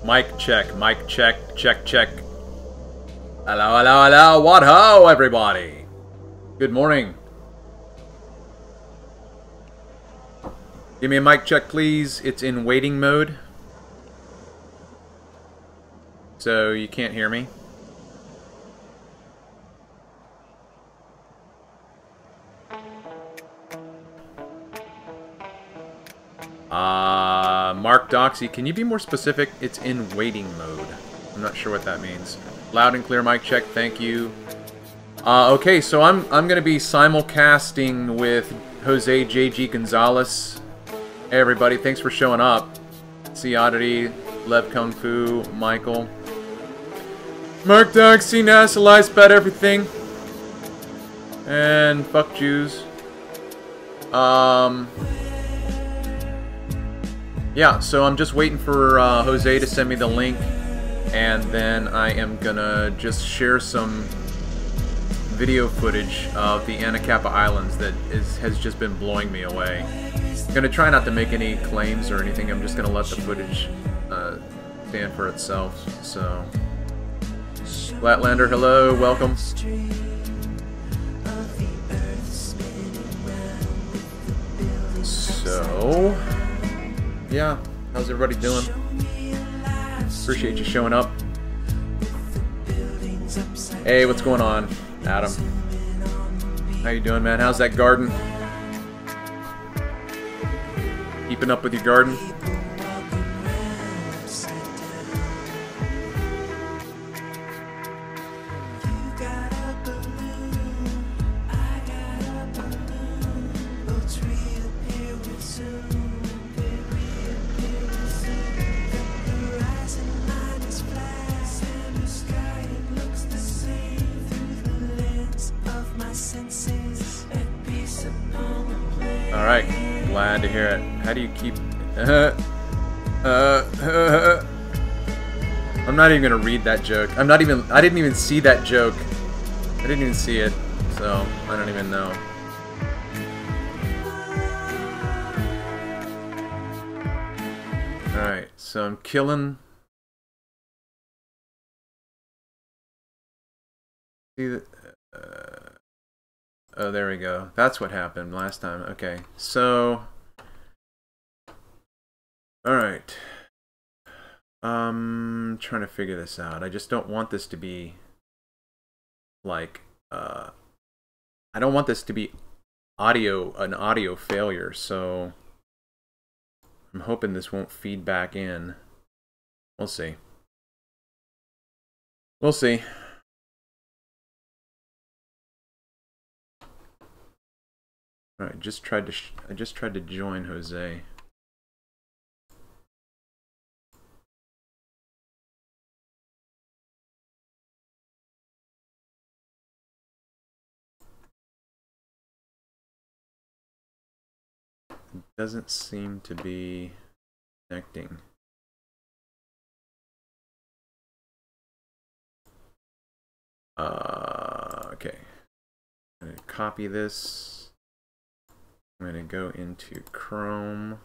Mic check, check, check. Hello, hello, hello, what ho, everybody? Good morning. Give me a mic check, please. It's in waiting mode. So you can't hear me. Mark Doxy, can you be more specific? It's in waiting mode. I'm not sure what that means. Loud and clear mic check, thank you. Okay, so I'm gonna be simulcasting with Jose JG Gonzalez. Hey everybody, thanks for showing up. See Oddity, Lev Kung Fu, Michael. Mark Doxy, NASA lies about everything. And fuck Jews. Yeah, so I'm just waiting for Jose to send me the link, and then I am gonna just share some video footage of the Anacapa Islands that has just been blowing me away. I'm gonna try not to make any claims or anything. I'm just gonna let the footage stand for itself. So, Flatlander, hello, welcome. So, yeah, how's everybody doing? Appreciate you showing up. Hey, what's going on, Adam? How you doing, man? How's that garden? Keeping up with your garden? Alright, glad to hear it. How do you keep... I'm not even gonna read that joke. I didn't even see that joke. I didn't even see it, so I don't even know. Alright, so I'm killing... See the... Oh, there we go. That's what happened last time. Okay, so... Alright. Trying to figure this out. I just don't want this to be... Like, I don't want this to be an audio failure, so... I'm hoping this won't feed back in. We'll see. We'll see. Alright, I just tried to join Jose. It doesn't seem to be connecting. Okay. I'm gonna copy this. I'm going to go into Chrome.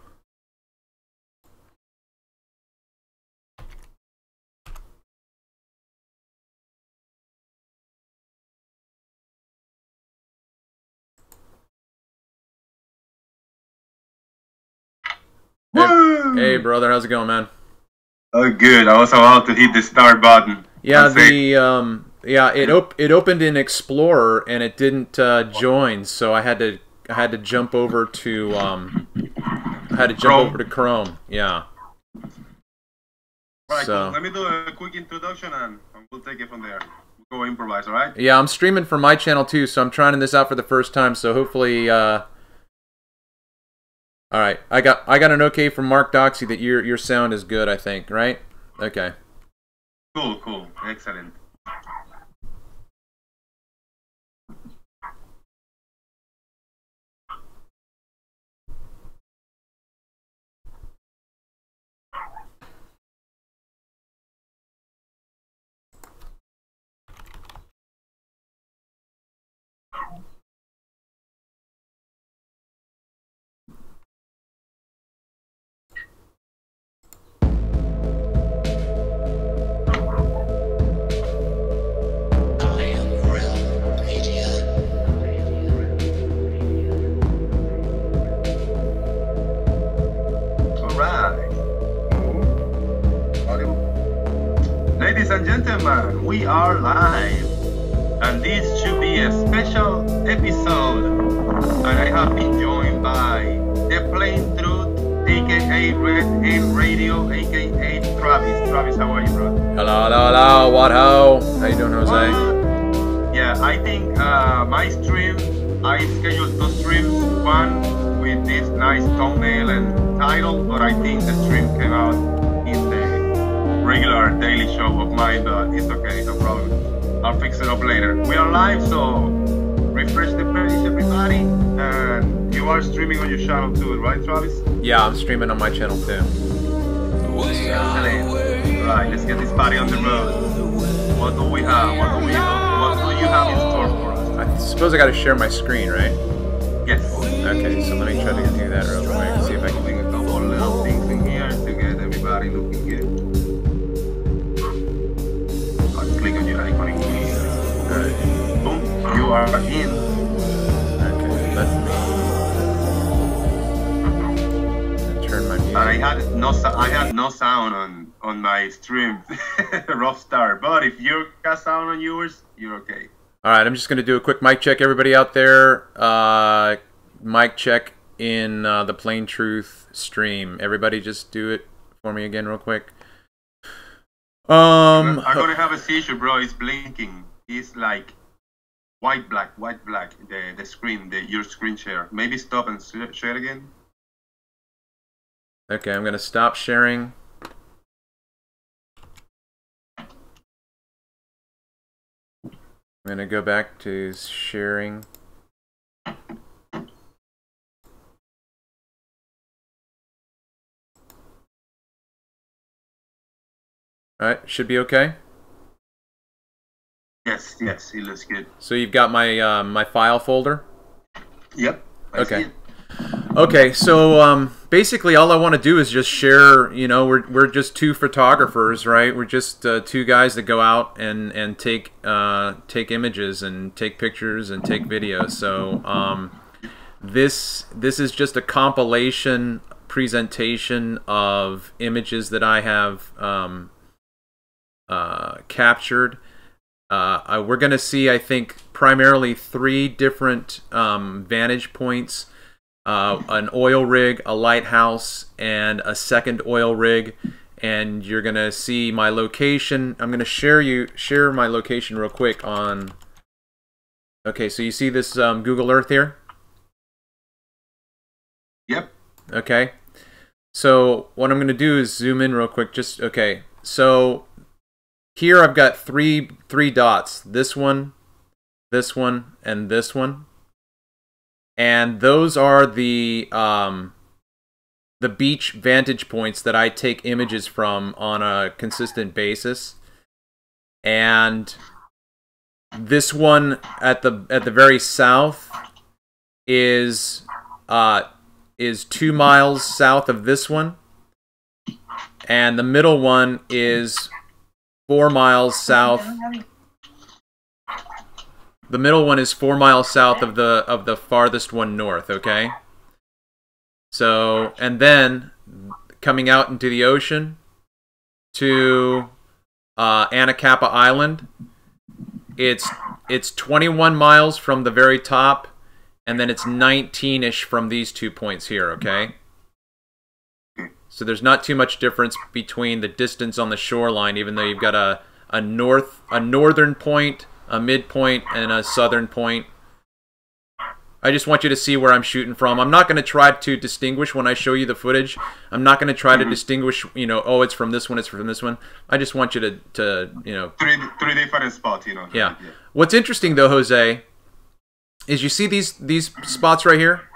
Hey, brother, how's it going, man? Oh, good. I was about to hit the start button. Yeah, it opened in Explorer and it didn't join, so I had to jump over to Chrome. Yeah. Right, so let me do a quick introduction and we'll take it from there. We'll go improvise, all right? Yeah, I'm streaming from my channel too, so I'm trying this out for the first time. So hopefully, all right, I got an okay from Mark Doxy that your sound is good. I think, right? Okay. Cool, excellent. and gentlemen, we are live, and this should be a special episode. And I have been joined by the Plain Truth, aka Red Hill Radio, aka Travis. Travis, how are you, bro? Hello, hello, hello. What ho? How you doing, Jose? Yeah, I think my stream, I scheduled 2 streams, one with this nice thumbnail and title, but I think the stream came out in the regular daily show of mine, but it's okay, no problem. I'll fix it up later. We are live, so refresh the page, everybody. And you are streaming on your channel too, right, Travis? Yeah, I'm streaming on my channel too. Excellent. Right, let's get this party on the road. What do we have? What do you have in store for us? I suppose I got to share my screen, right? Yes. Okay, so let me try to do that real quick. See if I can. Doing a couple little things in here to get everybody looking good. I'll click on your icon in here. Alright. Boom, you are in. Okay, let me turn my music. And I had no sound on my stream. Rough start. But if you got sound on yours, you're okay. Alright, I'm just going to do a quick mic check, everybody out there. Mic check in the Plain Truth stream. Everybody just do it for me again real quick. I'm gonna have a seizure, bro. It's blinking. It's like white black. The screen, your screen share. Maybe stop and share again. Okay, I'm going to stop sharing. I'm going to go back to sharing. Alright, should be okay. Yes, it looks good. So you've got my my file folder? Yep. Okay. Okay, so basically all I want to do is just share, you know, we're just 2 photographers, right? We're just 2 guys that go out and take images and take pictures and take videos. So this is just a compilation presentation of images that I have captured. We're going to see, I think, primarily 3 different vantage points. An oil rig, a lighthouse, and a second oil rig, and you're gonna see my location. I'm gonna share my location real quick on. Okay, so you see this Google Earth here? Yep. Okay, so what I'm gonna do is zoom in real quick. Just okay. So here I've got three dots. This one, and this one. And those are the beach vantage points that I take images from on a consistent basis. And this one at the very south is 2 miles south of this one, and the middle one is 4 miles south. The middle one is 4 miles south of the farthest one north, okay? So, and then coming out into the ocean to Anacapa Island, it's 21 miles from the very top, and then it's 19-ish from these 2 points here, okay? So there's not too much difference between the distance on the shoreline, even though you've got a northern point, a midpoint, and a southern point. I just want you to see where I'm shooting from. I'm not going to try to distinguish when I show you the footage. I'm not going to try to distinguish, you know, oh, it's from this one, it's from this one. I just want you to you know. Three different spots, you know. Yeah. What's interesting, though, Jose, is you see these spots right here?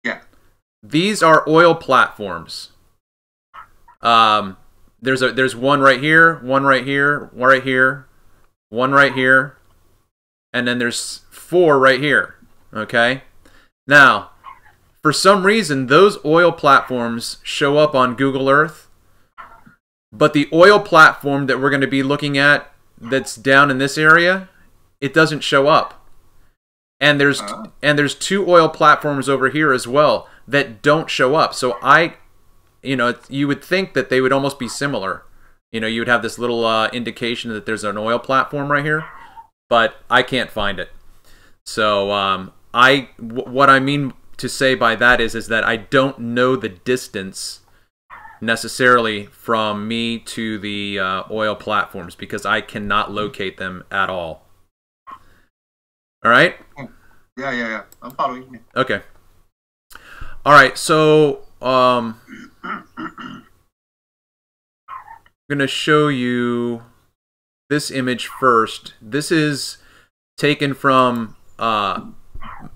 Yeah. These are oil platforms. There's one right here, one right here, one right here, one right here, and then there's 4 right here, okay? Now, for some reason, those oil platforms show up on Google Earth, but the oil platform that we're going to be looking at that's down in this area, it doesn't show up. And there's 2 oil platforms over here as well that don't show up. So you know, you would think that they would almost be similar. you know, you would have this little indication that there's an oil platform right here, but I can't find it. So what I mean to say by that is that I don't know the distance necessarily from me to the oil platforms because I cannot locate them at all. All right? Yeah. I'm following. Okay. All right, so I'm going to show you this image first. This is taken from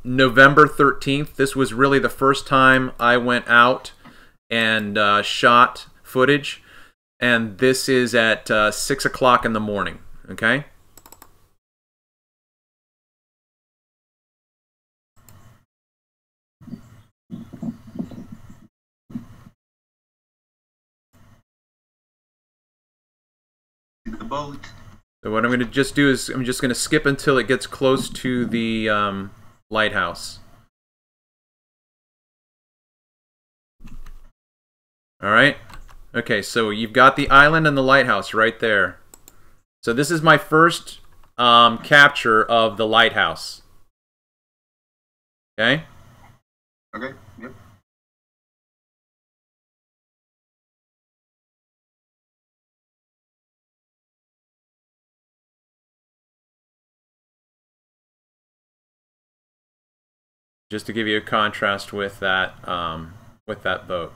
November 13th. This was really the first time I went out and shot footage, and this is at 6 o'clock in the morning. Okay. The boat. So what I'm going to just do is I'm just going to skip until it gets close to the lighthouse. All right. Okay, so you've got the island and the lighthouse right there. So this is my first capture of the lighthouse. Okay? Okay, yep. Just to give you a contrast with that boat.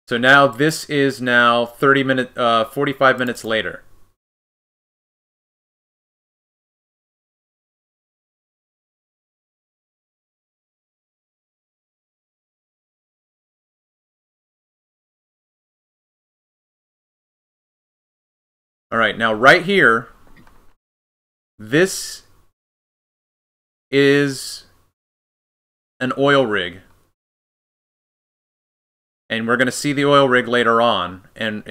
So now this is now 45 minutes later. All right, now right here, this is an oil rig. And we're going to see the oil rig later on, and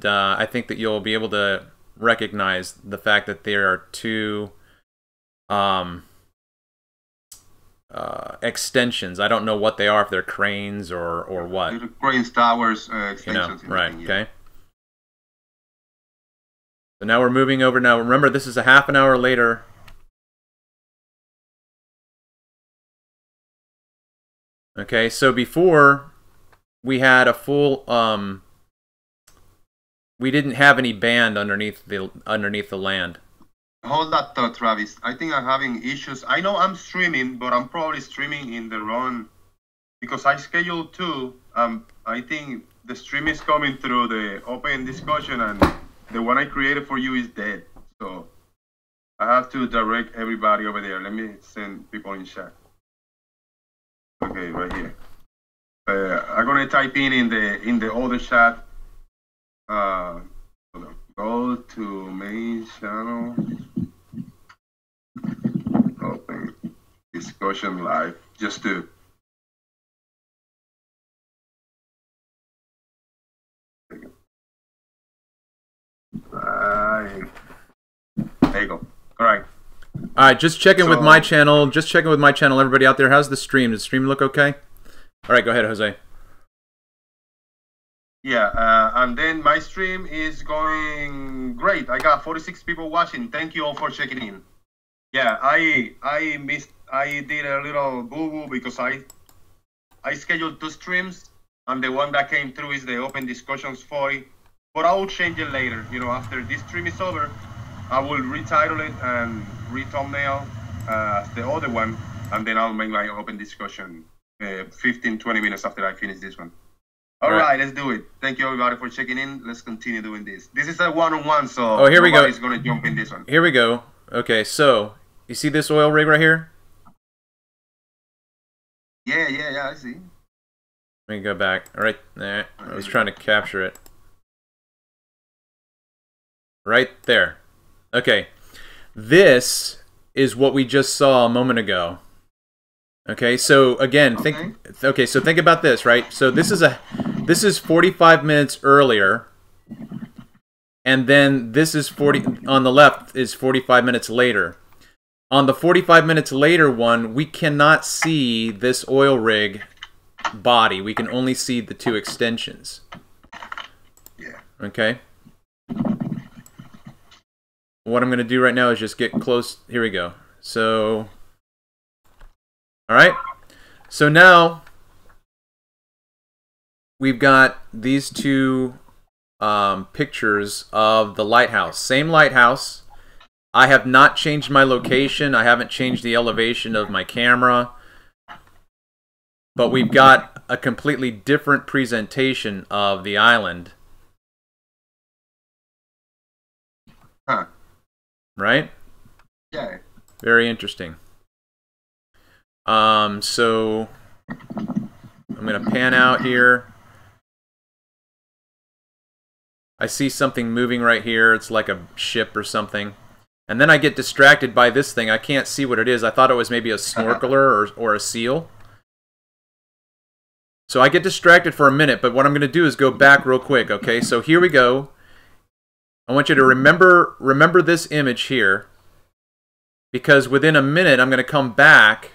I think that you'll be able to recognize the fact that there are two extensions. I don't know what they are, if they're cranes or what. Cranes, towers, extensions. You know, right? Okay. So now we're moving over. Now remember, this is a half an hour later. Okay, so before we had a full we didn't have any band underneath the land. Hold that thought, Travis. I think I'm having issues. I know I'm streaming, but I'm probably streaming in the wrong, because I scheduled two. I think the stream is coming through the open discussion, and the one I created for you is dead. So I have to direct everybody over there. Let me send people in chat. Okay, right here. I'm gonna type in the other chat. Hold on. Go to main channel. Open discussion live. Just to. Right. There you go. All right. All right, just checking with my channel. Just checking with my channel. Everybody out there, how's the stream? Does the stream look okay? All right, go ahead, Jose. Yeah, and then my stream is going great. I got 46 people watching. Thank you all for checking in. Yeah, I did a little boo-boo because I scheduled two streams, and the one that came through is the open discussions 40. But I will change it later. You know, after this stream is over, I will retitle it and re-thumbnail the other one, and then I'll make my open discussion 15-20 minutes after I finish this one. All right, let's do it. Thank you everybody for checking in. Let's continue doing this. This is a one-on-one, so here we go. Nobody's going to jump in this one. Here we go. Okay, so you see this oil rig right here? Yeah, I see. Let me go back. All right, there. I was trying to capture it. Right there. Okay, this is what we just saw a moment ago. Okay, so again, think about this, right? So this is 45 minutes earlier, and then this is 40 on the left is 45 minutes later. On the 45 minutes later one, we cannot see this oil rig body. We can only see the two extensions. Yeah. Okay. What I'm going to do right now is just get close. Here we go. So, all right. So now we've got these two pictures of the lighthouse. Same lighthouse. I have not changed my location. I haven't changed the elevation of my camera. But we've got a completely different presentation of the island. Huh. Right? Yeah. Very interesting. So I'm going to pan out here. I see something moving right here. It's like a ship or something. And then I get distracted by this thing. I can't see what it is. I thought it was maybe a snorkeler or a seal. So I get distracted for a minute, but what I'm going to do is go back real quick, okay? So here we go. I want you to remember this image here, because within a minute I'm going to come back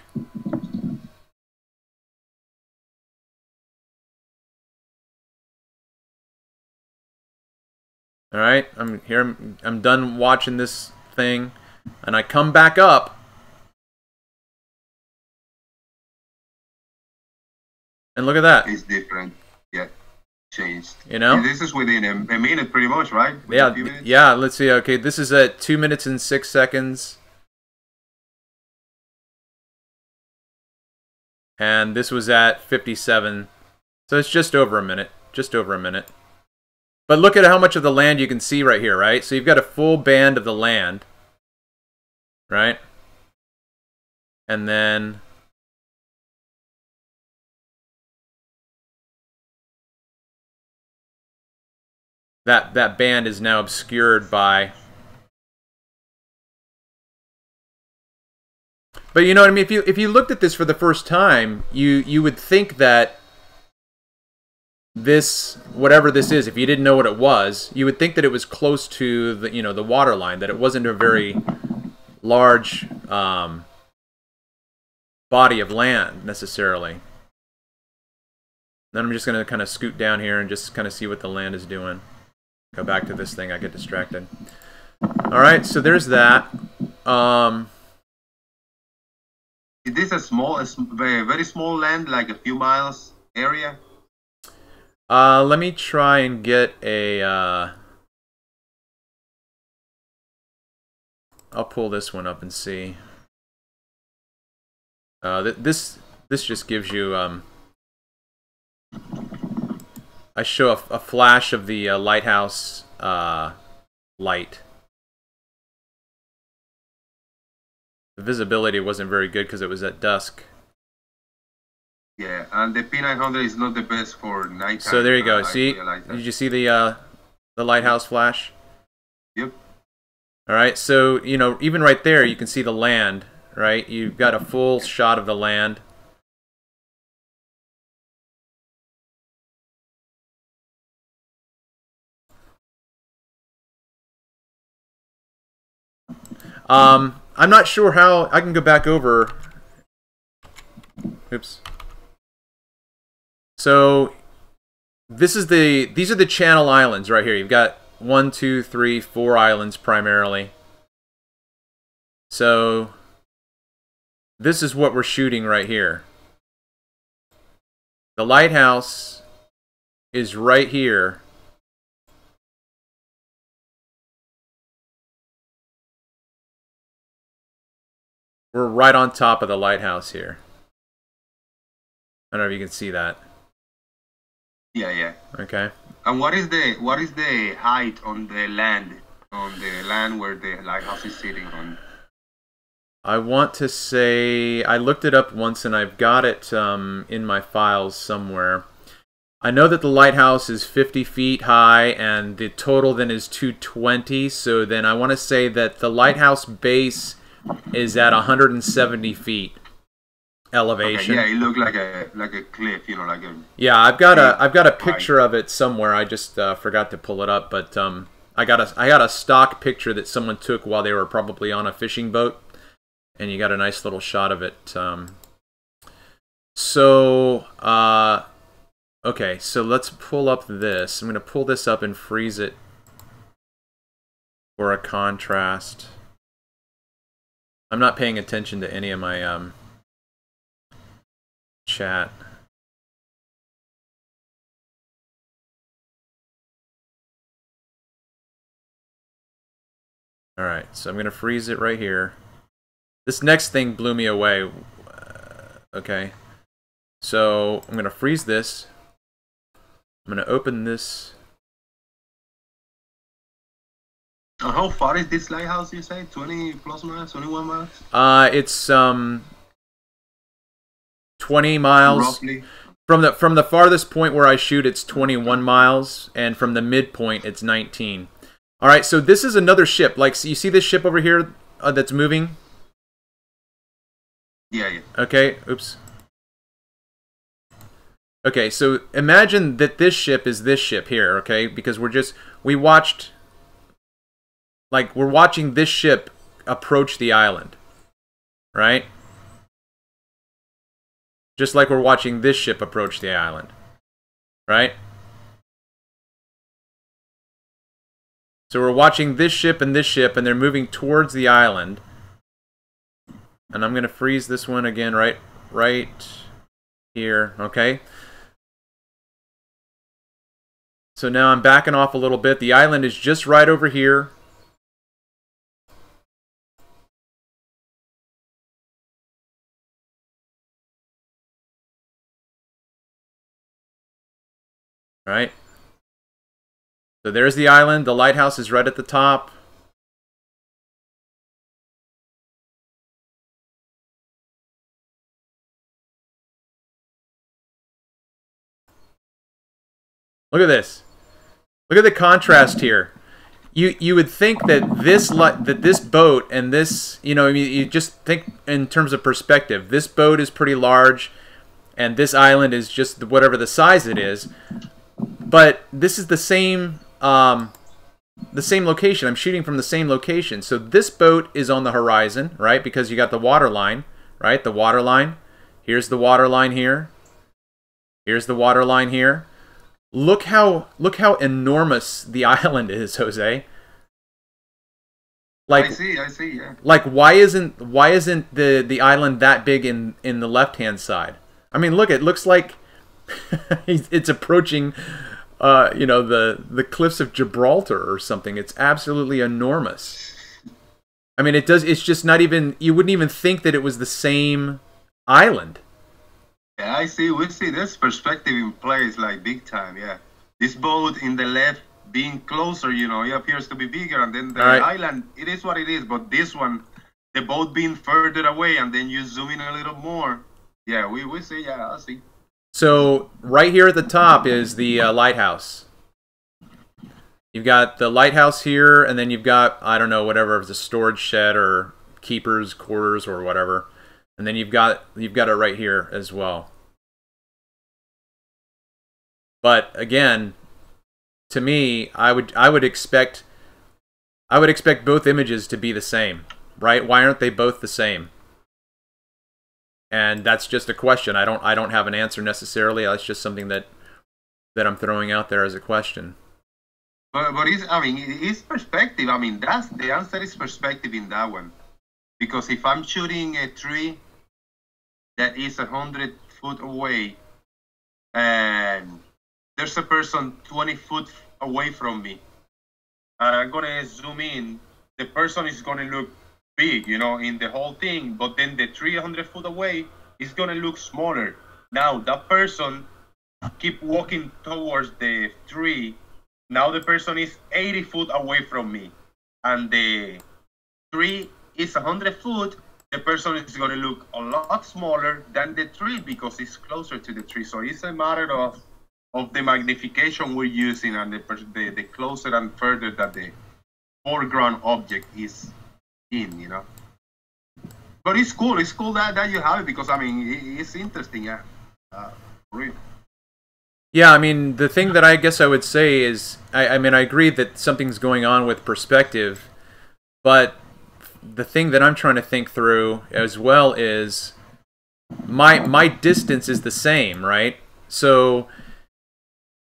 all right, I'm done watching this thing, and I come back up, and look at that. It's different. Yeah. Changed. You know? And this is within a minute pretty much, right? Yeah, let's see. Okay, this is at 2 minutes and 6 seconds. And this was at 57. So it's just over a minute. Just over a minute. But look at how much of the land you can see right here, right? So you've got a full band of the land. Right? And then that band is now obscured by. But you know what I mean? If you looked at this for the first time, you would think that this, whatever this is, if you didn't know what it was, you would think that it was close to the, you know, the water line, that it wasn't a very large body of land necessarily. Then I'm just going to kind of scoot down here and just kind of see what the land is doing. Go back to this thing. I get distracted. All right, so there's that. Is this a very small land, like a few miles area? Let me try and get a. I'll pull this one up and see. This just gives you. I show a flash of the lighthouse light. The visibility wasn't very good because it was at dusk. Yeah, and the P900 is not the best for nighttime. So there you go. See, did you see the lighthouse flash? Yep. All right. So you know, even right there, you can see the land. Right. You've got a full shot of the land. I'm not sure how I can go back over. Oops. So these are the Channel Islands right here. You've got 1, 2, 3, 4 islands primarily. So this is what we're shooting right here. The lighthouse is right here. We're right on top of the lighthouse here. I don't know if you can see that. Yeah, yeah. Okay. And what is the height on the land where the lighthouse is sitting on? I want to say I looked it up once and I've got it in my files somewhere. I know that the lighthouse is 50 feet high and the total then is 220. So then I want to say that the lighthouse base is at 170 feet elevation. Okay, yeah, it looked like a cliff, you know, like a. Yeah, I've got a picture of it somewhere. I just forgot to pull it up, but I got a stock picture that someone took while they were probably on a fishing boat, and you got a nice little shot of it. So Okay, so let's pull up this. I'm going to pull this up and freeze it for a contrast. I'm not paying attention to any of my chat. Alright, so I'm going to freeze it right here. This next thing blew me away. Okay. So I'm going to freeze this. I'm going to open this. How far is this lighthouse, you say? 20 plus miles? 21 miles? It's 20 miles. Roughly. From the farthest point where I shoot, it's 21 miles, and from the midpoint, it's 19. All right, so this is another ship. Like, so you see this ship over here that's moving? Yeah. Okay, oops. Okay, so imagine that this ship is this ship here, okay? Because we're watching this ship approach the island, right? Just like we're watching this ship approach the island, right? So we're watching this ship, and they're moving towards the island. And I'm going to freeze this one again right here, okay? So now I'm backing off a little bit. The island is just right over here. Right? So there's the island. The lighthouse is right at the top. Look at this. Look at the contrast here. You would think that this boat and this, you just think in terms of perspective. This boat is pretty large, and this island is just whatever the size it is. But this is the same location. I'm shooting from the same location. So this boat is on the horizon, right? Because you got the water line, right? The water line. Here's the water line here. Here's the water line here. Look how enormous the island is, Jose. Like, I see, yeah. Like, why isn't the island that big in the left-hand side? I mean, look, it looks like it's approaching the cliffs of Gibraltar or something. It's absolutely enormous. I mean, it's just not even, you wouldn't even think that it was the same island. Yeah, I see. We see this perspective in place, like big time. Yeah, this boat in the left being closer, it appears to be bigger, and then the island, it is what it is. But this one, the boat being further away, and then you zoom in a little more. Yeah, we see. Yeah, I see. So right here at the top is the lighthouse. You've got the lighthouse here, and then you've got, I don't know, whatever, if it's a storage shed or keeper's quarters or whatever. And then you've got it right here as well. But again, to me, I would expect both images to be the same, right? Why aren't they both the same? And that's just a question. I don't have an answer necessarily. That's just something that I'm throwing out there as a question. But it's perspective. I mean, that's the answer is perspective in that one. Because if I'm shooting a tree that is 100 foot away, and there's a person 20 foot away from me, and I'm gonna zoom in, the person is gonna look big, in the whole thing, but then the 300 foot away is gonna look smaller. Now that person keep walking towards the tree. Now the person is 80 foot away from me, and the tree is 100 foot. The person is gonna look a lot smaller than the tree because it's closer to the tree. So it's a matter of the magnification we're using, and the closer and further that the foreground object is in, But it's cool. It's cool that you have it, because it's interesting, yeah. For real. Yeah, I mean, the thing that I guess I would say is, I agree that something's going on with perspective, but the thing that I'm trying to think through as well is my distance is the same, right? So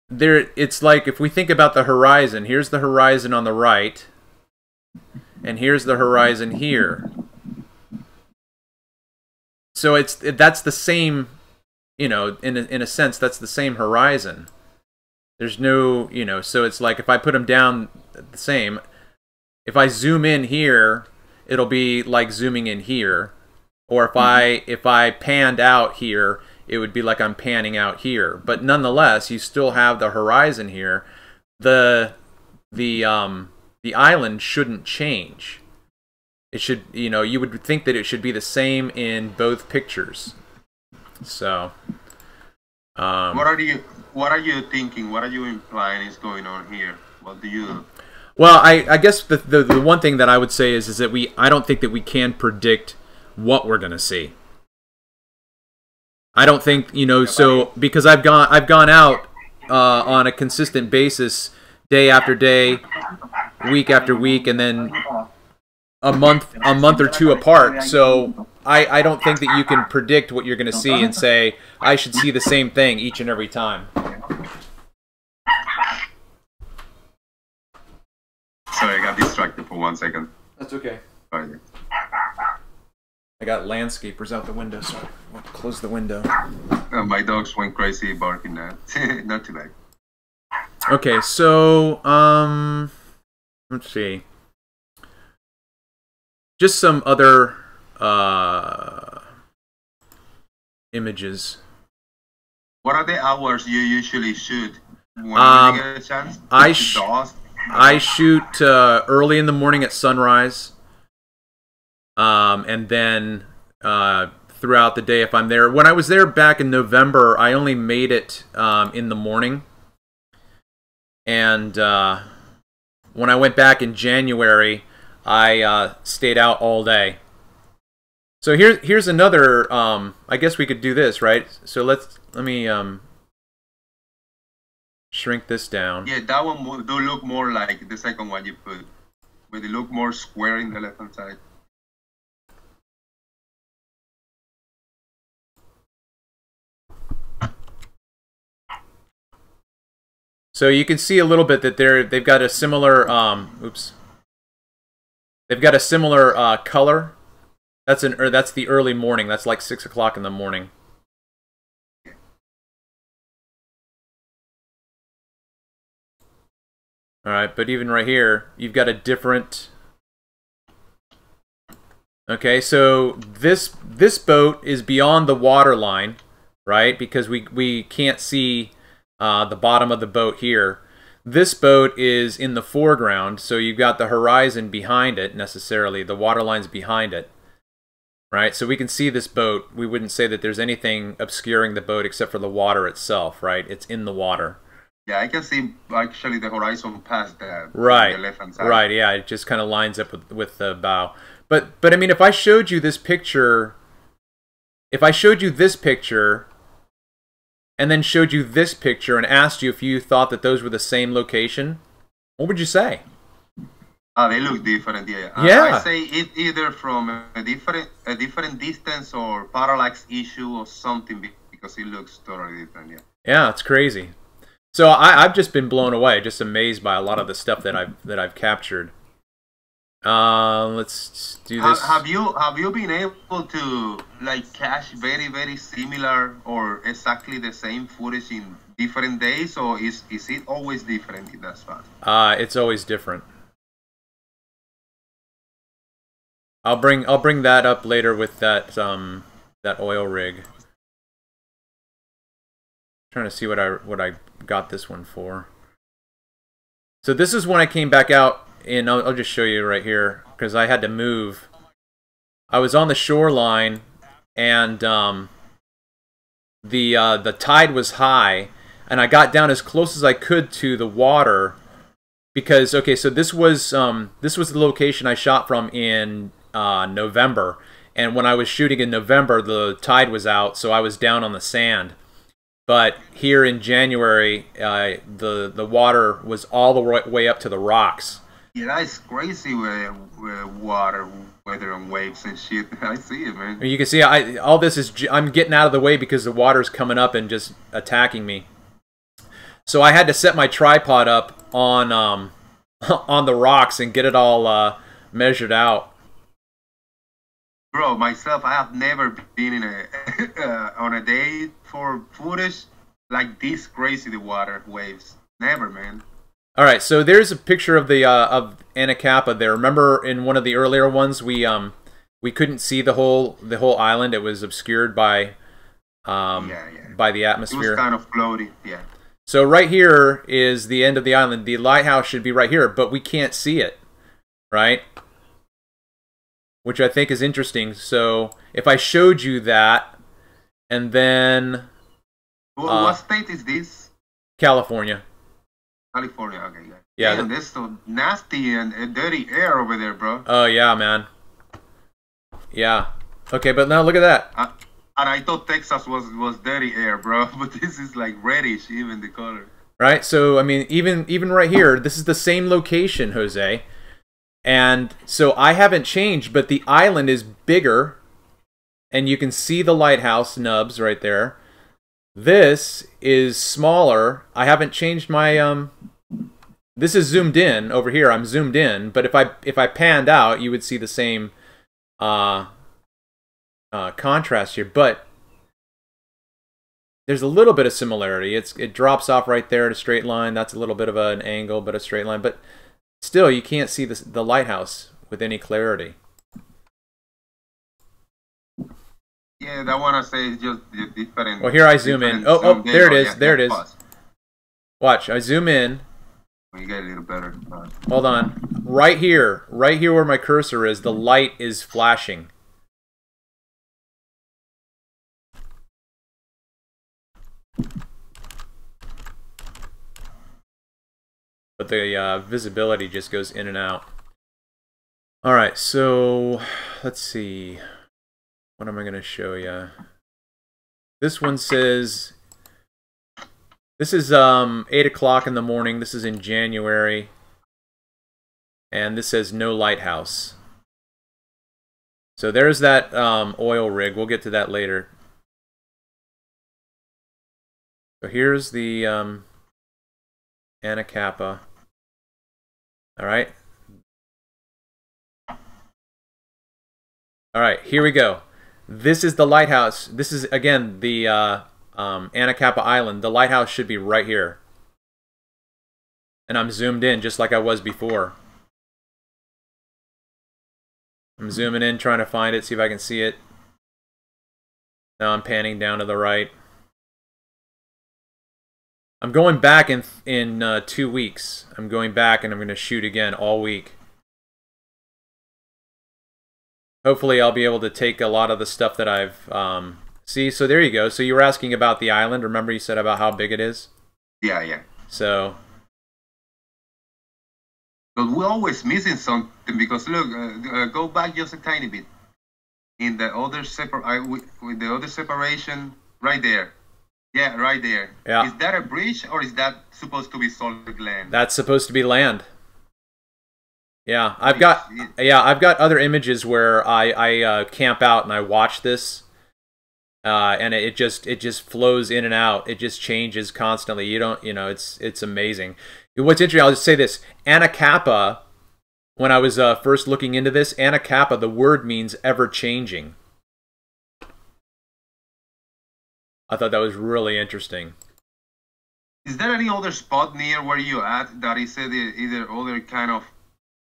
it's like if we think about the horizon, here's the horizon on the right, and here's the horizon here. So that's the same, you know, in a sense, that's the same horizon. There's no, you know, so it's like if I put them down the same, if I zoom in here, it'll be like zooming in here. Or if I panned out here, it would be like I'm panning out here. But nonetheless, you still have the horizon here. The island shouldn't change. It should, you know, you would think that it should be the same in both pictures. So, what are you thinking? What are you implying is going on here? What do you? Well, I guess the one thing that I would say is that I don't think that we can predict what we're gonna see. I don't think, you know, so because I've gone out on a consistent basis, day after day, week after week, and then a month or two apart. So I don't think that you can predict what you're going to see and say I should see the same thing each and every time. Sorry, I got distracted for 1 second. That's okay. Sorry. I got landscapers out the window, so I'll close the window. My dogs went crazy barking now. Not too bad. Okay, so let's see. Just some other images. What are the hours you usually shoot when you get a chance? I shoot early in the morning at sunrise, and then throughout the day if I'm there. When I was there back in November, I only made it in the morning, and when I went back in January, I stayed out all day. So here's another. I guess we could do this, right? So let me shrink this down. Yeah, that one do look more like the second one you put, but it look more square in the left hand side. So you can see a little bit that they've got a similar. Oops. They've got a similar color. That's the early morning. That's like 6 o'clock in the morning. All right, but even right here, you've got a different. Okay, so this boat is beyond the water line, right? Because we can't see the bottom of the boat here. This boat is in the foreground, so you've got the horizon behind it, necessarily. The water line's behind it, right? So we can see this boat. We wouldn't say that there's anything obscuring the boat except for the water itself, right? It's in the water. Yeah, I can see actually the horizon past that. Right, the left-hand side. Right, yeah, it just kind of lines up with the bow. But I mean, if I showed you this picture, and then showed you this picture and asked you if you thought that those were the same location, what would you say? They look different, yeah. Yeah. I say it either from a different distance or parallax issue or something because it looks totally different, yeah. Yeah, it's crazy. So I've just been blown away, just amazed by a lot of the stuff that I've captured. Let's do this. Have you been able to like catch very similar or exactly the same footage in different days, or is it always different in that spot? It's always different. I'll bring that up later with that oil rig. Trying to see what I got this one for. So this is when I came back out. And I'll just show you right here because I had to move. I was on the shoreline, and the tide was high, and I got down as close as I could to the water because okay, so this was the location I shot from in November, and when I was shooting in November, the tide was out, so I was down on the sand. But here in January, the water was all the way up to the rocks. Yeah, that's crazy with water, weather, and waves and shit. I see it, man. You can see all this is I'm getting out of the way because the water's coming up and just attacking me. So I had to set my tripod up on on the rocks and get it all measured out. Bro, myself, I have never been in a on a day for footage like this crazy the water waves. Never, man. All right, so there's a picture of the of Anacapa there. Remember in one of the earlier ones we couldn't see the whole island. It was obscured by by the atmosphere. It was kind of floaty, yeah. So right here is the end of the island. The lighthouse should be right here, but we can't see it, right? Which I think is interesting. So if I showed you that, and then... What state is this? California. California, okay. Yeah. Man, there's so nasty and dirty air over there, bro. Oh, yeah, man. Yeah. Okay, but now look at that. And I thought Texas was dirty air, bro. But this is like reddish, even the color. Right? So, I mean, even right here, this is the same location, Jose. And so I haven't changed, but the island is bigger. And you can see the lighthouse nubs right there. This is smaller. I haven't changed my... This is zoomed in over here. I'm zoomed in. But if I panned out, you would see the same contrast here. But there's a little bit of similarity. It drops off right there at a straight line. That's a little bit of an angle, but a straight line. But still, you can't see the lighthouse with any clarity. Yeah, that one I say is just different. Well, here I zoom in. Oh, there it is. Yeah, there it is. Watch, I zoom in. You get a little better. Hold on. Right here where my cursor is, the light is flashing. But the visibility just goes in and out. All right, so let's see. What am I going to show you? This one says, this is 8 o'clock in the morning. This is in January. And this says no lighthouse. So there's that oil rig. We'll get to that later. So here's the Anacapa. All right. All right, here we go. This is the lighthouse. This is, again, the Anacapa Island. The lighthouse should be right here. And I'm zoomed in just like I was before. I'm zooming in, trying to find it, see if I can see it. Now I'm panning down to the right. I'm going back in 2 weeks. I'm going back and I'm going to shoot again all week. Hopefully I'll be able to take a lot of the stuff that I've... see, so there you go. So you were asking about the island. Remember you said about how big it is? Yeah, yeah. So... But we're always missing something because look, go back just a tiny bit. In the other with the other separation, right there. Yeah, right there. Yeah. Is that a bridge or is that supposed to be solid land? That's supposed to be land. Yeah, I've got other images where I camp out and I watch this, and it just flows in and out. It just changes constantly. It's amazing. What's interesting, I'll just say this: Anacapa. When I was first looking into this, Anacapa, the word means ever changing. I thought that was really interesting. Is there any other spot near where you at that is either other kind of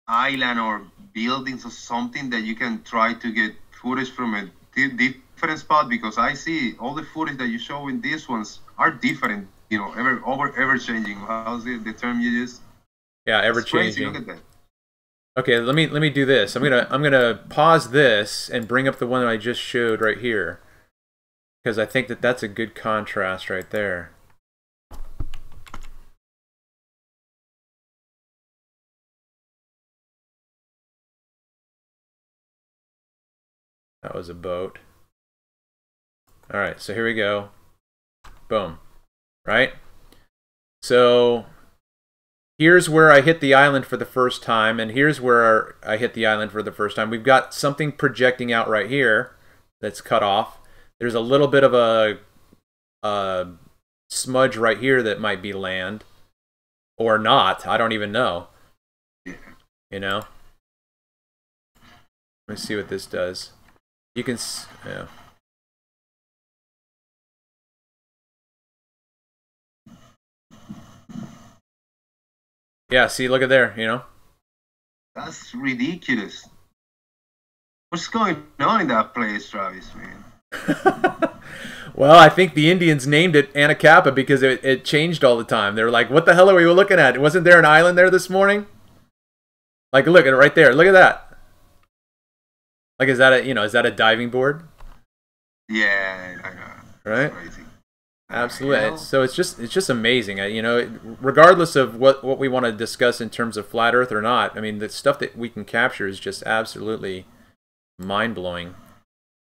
island or buildings or something that you can try to get footage from a different spot? Because I see all the footage that you show in these ones are different, ever changing. How's it the term you use? Yeah, ever changing. Crazy. Look at that. Okay, let me do this. I'm gonna pause this and bring up the one that I just showed right here, because I think that's a good contrast right there. That was a boat. All right, so here we go. Boom. Right? So here's where I hit the island for the first time, and here's where I hit the island for the first time. We've got something projecting out right here that's cut off. There's a little bit of a smudge right here that might be land. Or not. I don't even know. You know? Let me see what this does. You can... Yeah. Yeah, see, look at there, you know? That's ridiculous. What's going on in that place, Travis, man? Well, I think the Indians named it Anacapa because it changed all the time. They were like, what the hell are we looking at? Wasn't there an island there this morning? Like, look at it right there. Look at that. Like, is that a diving board? Yeah, I know. Right? Crazy. Absolutely. You know? So it's just amazing. You know, regardless of what we want to discuss in terms of flat Earth or not, I mean, the stuff that we can capture is just absolutely mind-blowing.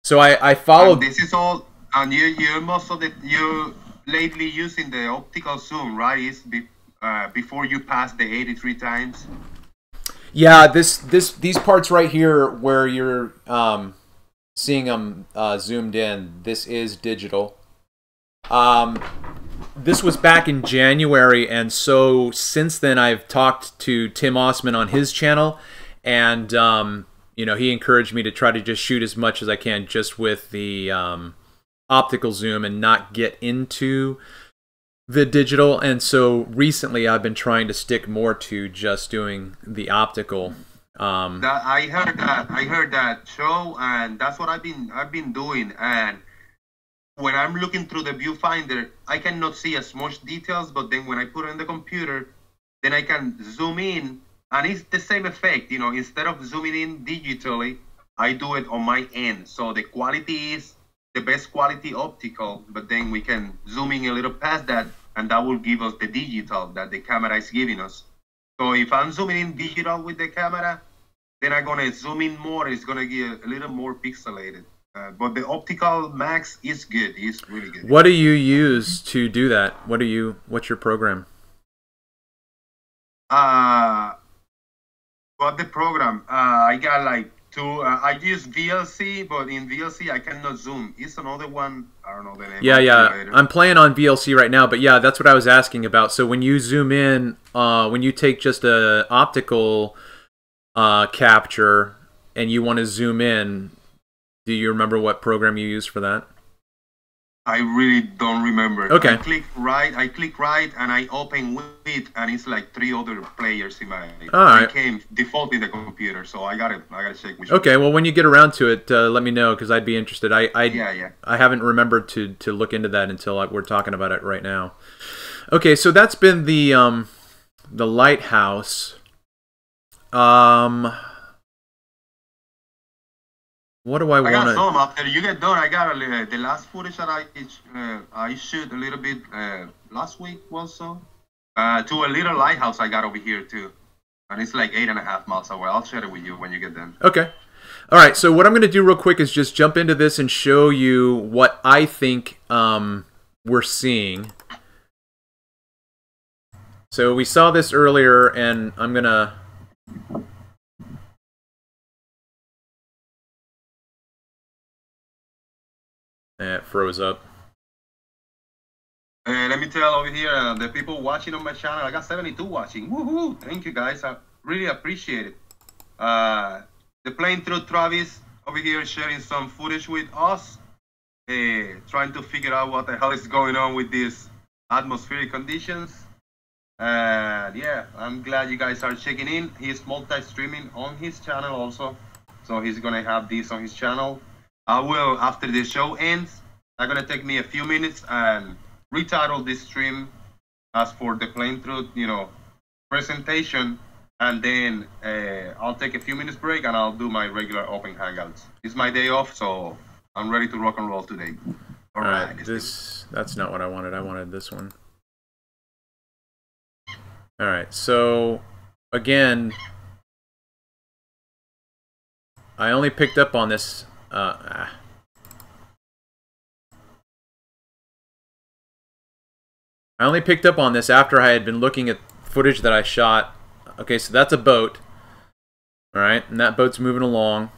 So I followed... And this is all... And you most of you lately using the optical zoom, right? Is before you pass the 83 times. Yeah, these parts right here where you're seeing them zoomed in, this is digital. This was back in January, and so since then I've talked to Tim Osman on his channel, and you know, he encouraged me to try to just shoot as much as I can just with the optical zoom and not get into the digital. And so recently I've been trying to stick more to just doing the optical. I heard that show, and that's what I've been doing. And when I'm looking through the viewfinder, I cannot see as much details, but then when I put it on the computer, then I can zoom in, and it's the same effect. You know, instead of zooming in digitally, I do it on my end. So the quality is the best quality optical, but then we can zoom in a little past that, and that will give us the digital that the camera is giving us. So if I'm zooming in digital with the camera, then I'm gonna zoom in more. It's gonna get a little more pixelated. But the optical max is good. It's really good. What do you use to do that? What's your program? What the program? I got like two. I use VLC, but in VLC I cannot zoom. It's another one. I don't know the name. Yeah. I'm playing on VLC right now, but yeah, that's what I was asking about. So when you zoom in, when you take just a optical capture and you want to zoom in, do you remember what program you use for that? I really don't remember. Okay. I click right, and I open with, and it's like 3 other players in my. All right. It came default in the computer, so I gotta check which. Okay, well, when you get around to it, let me know because I'd be interested. Yeah. I haven't remembered to look into that until we're talking about it right now. Okay, so that's been the lighthouse. What do I want to... I got some after you get done. I got the last footage that I shoot a little bit last week also to a little lighthouse I got over here too, and it's like 8.5 miles away. I'll share it with you when you get done. Okay. All right. So what I'm going to do real quick is just jump into this and show you what I think we're seeing. So we saw this earlier, and I'm going to... It froze up. Let me tell over here, the people watching on my channel, I got 72 watching. Woohoo! Thank you guys. I really appreciate it. The plane through Travis over here sharing some footage with us, trying to figure out what the hell is going on with these atmospheric conditions. And yeah, I'm glad you guys are checking in. He's multi-streaming on his channel also, so he's gonna have this on his channel. I will, after the show ends, I'm gonna take me a few minutes and retitle this stream as for the plane through, presentation, and then I'll take a few minutes break and I'll do my regular open hangouts. It's my day off, so I'm ready to rock and roll today. All right, that's not what I wanted. I wanted this one. All right, so again, I only picked up on this. I only picked up on this after I had been looking at footage that I shot. Okay, so that's a boat. All right, and that boat's moving along.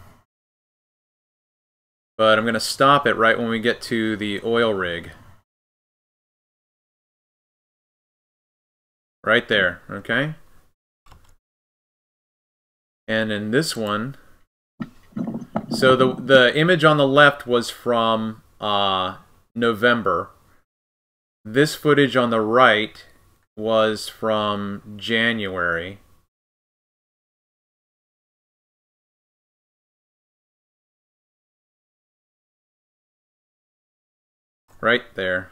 But I'm going to stop it right when we get to the oil rig. right there, okay? And in this one, so the image on the left was from November. This footage on the right was from January. Right there.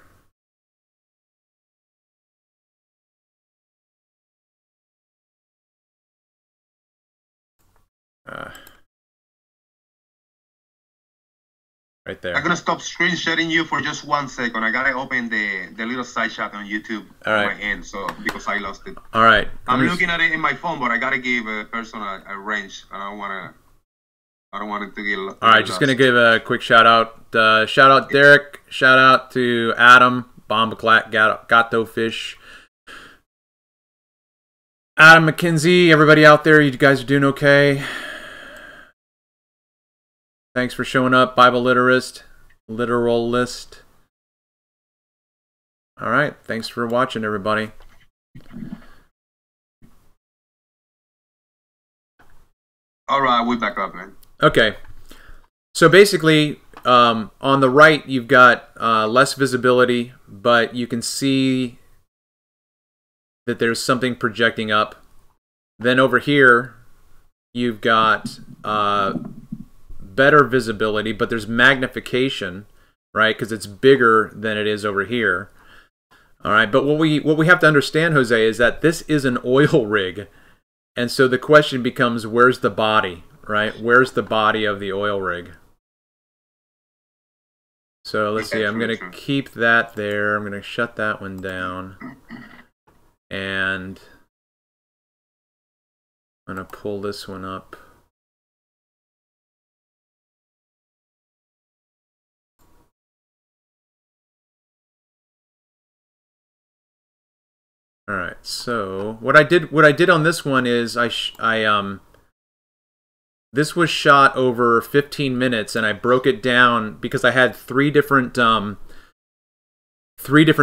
Right there. I'm gonna stop screen sharing you for just 1 second. I gotta open the little side chat on YouTube All right. on my end, so because I lost it. All right. I'm looking at it in my phone, but I gotta give a person a range. I don't want it to get. All right, just gonna give a quick shout out. Shout out Derek. Shout out to Adam, Bombaclat, Gato Fish, Adam McKenzie. Everybody out there, you guys are doing okay. Thanks for showing up, Bible Literalist. All right, thanks for watching, everybody. All right, we're back up, man. Okay, so basically, on the right, you've got less visibility, but you can see that there's something projecting up. Then over here, you've got better visibility, but there's magnification, right? Because it's bigger than it is over here. All right, but what we have to understand, Jose, is that this is an oil rig, and so the question becomes, where's the body, right? Where's the body of the oil rig? So let's see. I'm gonna keep that there. I'm gonna shut that one down, and I'm gonna pull this one up. All right, so what I did on this one is this was shot over 15 minutes, and I broke it down because I had three different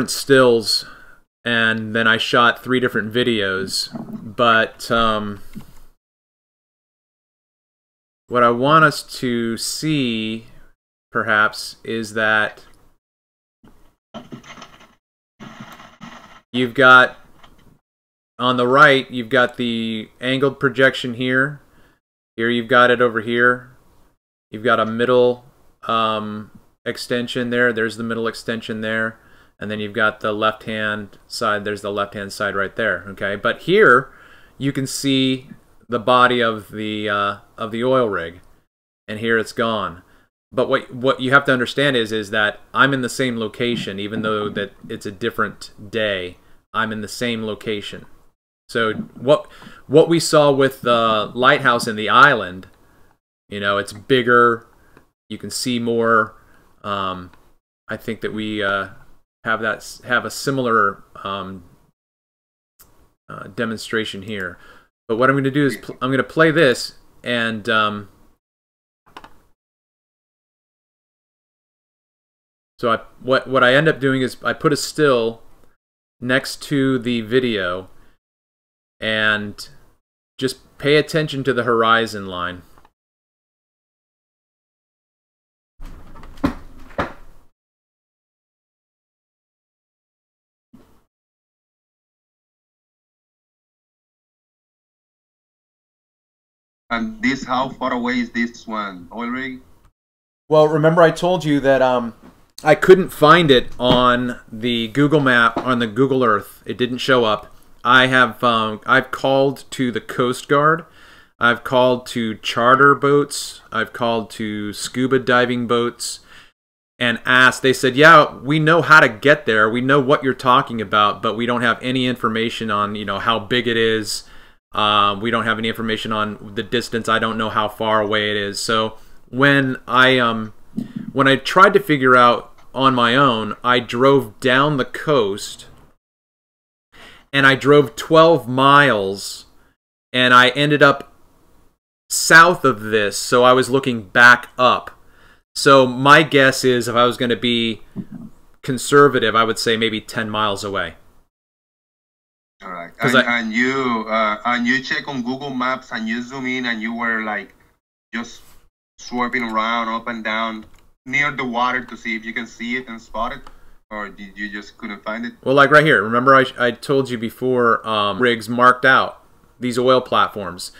stills, and then I shot 3 different videos. But what I want us to see, perhaps, is that you've got, on the right, you've got the angled projection here. Here you've got it over here. You've got a middle extension there. There's the middle extension there. And then you've got the left-hand side. There's the left-hand side right there. Okay, but here you can see the body of the oil rig, and here it's gone. But what you have to understand is that I'm in the same location, even though that it's a different day. I'm in the same location. So what we saw with the lighthouse in the island, you know, it's bigger. You can see more. I think that we have a similar demonstration here. But what I'm going to do is I'm going to play this, and so what I end up doing is I put a still next to the video, and just pay attention to the horizon line. And this, how far away is this one, oil rig? Well, remember I told you that I couldn't find it on the Google Map, on the Google Earth. It didn't show up. I've called to the Coast Guard. I've called to charter boats. I've called to scuba diving boats and asked. They said, yeah, we know how to get there. We know what you're talking about, but we don't have any information on, you know, how big it is. We don't have any information on the distance. I don't know how far away it is. So when I tried to figure out on my own, I drove down the coast, and I drove 12 miles, and I ended up south of this, so I was looking back up. So my guess is, if I was going to be conservative, I would say maybe 10 miles away. All right. And you check on Google Maps and you zoom in and you were like just swerving around up and down near the water to see if you can see it and spot it, or did you just couldn't find it? Well, like right here. Remember, I told you before, rigs marked out these oil platforms.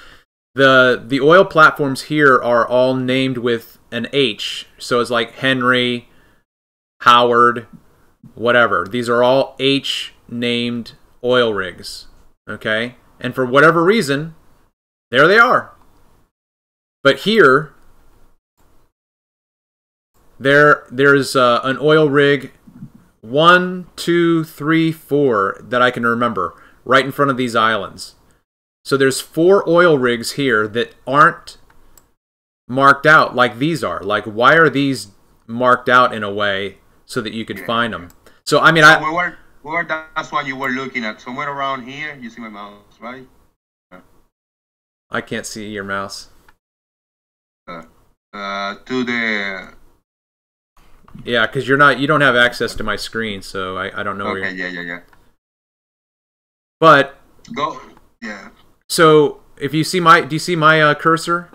The oil platforms here are all named with an H, so it's like Henry, Howard, whatever. These are all H named oil rigs, okay? And for whatever reason, there they are. But here, there's an oil rig 1, 2, 3, 4 that I can remember right in front of these islands. So there's 4 oil rigs here that aren't marked out like these are. Like, why are these marked out in a way so that you could find them? So I mean, that's what you were looking at. Somewhere around here, you see my mouse, right? I can't see your mouse. To the. Yeah, because you don't have access to my screen, so I don't know. Okay, yeah. But go, yeah. So if you see do you see my cursor?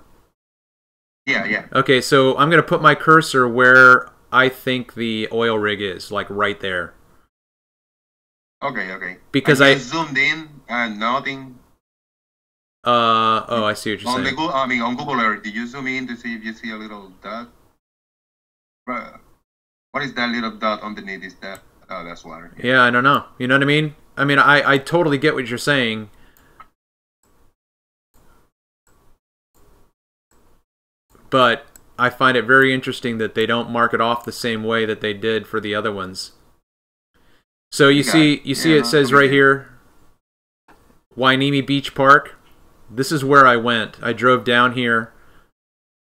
Yeah. Okay, so I'm gonna put my cursor where I think the oil rig is, like right there. Okay. Because I zoomed in and nothing. Oh, I see what you're saying. On Google Earth, did you zoom in to see if you see a little dot? What is that little dot underneath? Is that? Oh, that's water. Yeah, I don't know. You know what I mean? I mean, I totally get what you're saying. But I find it very interesting that they don't mark it off the same way that they did for the other ones. So you see it says right here, Hueneme Beach Park. This is where I went. I drove down here,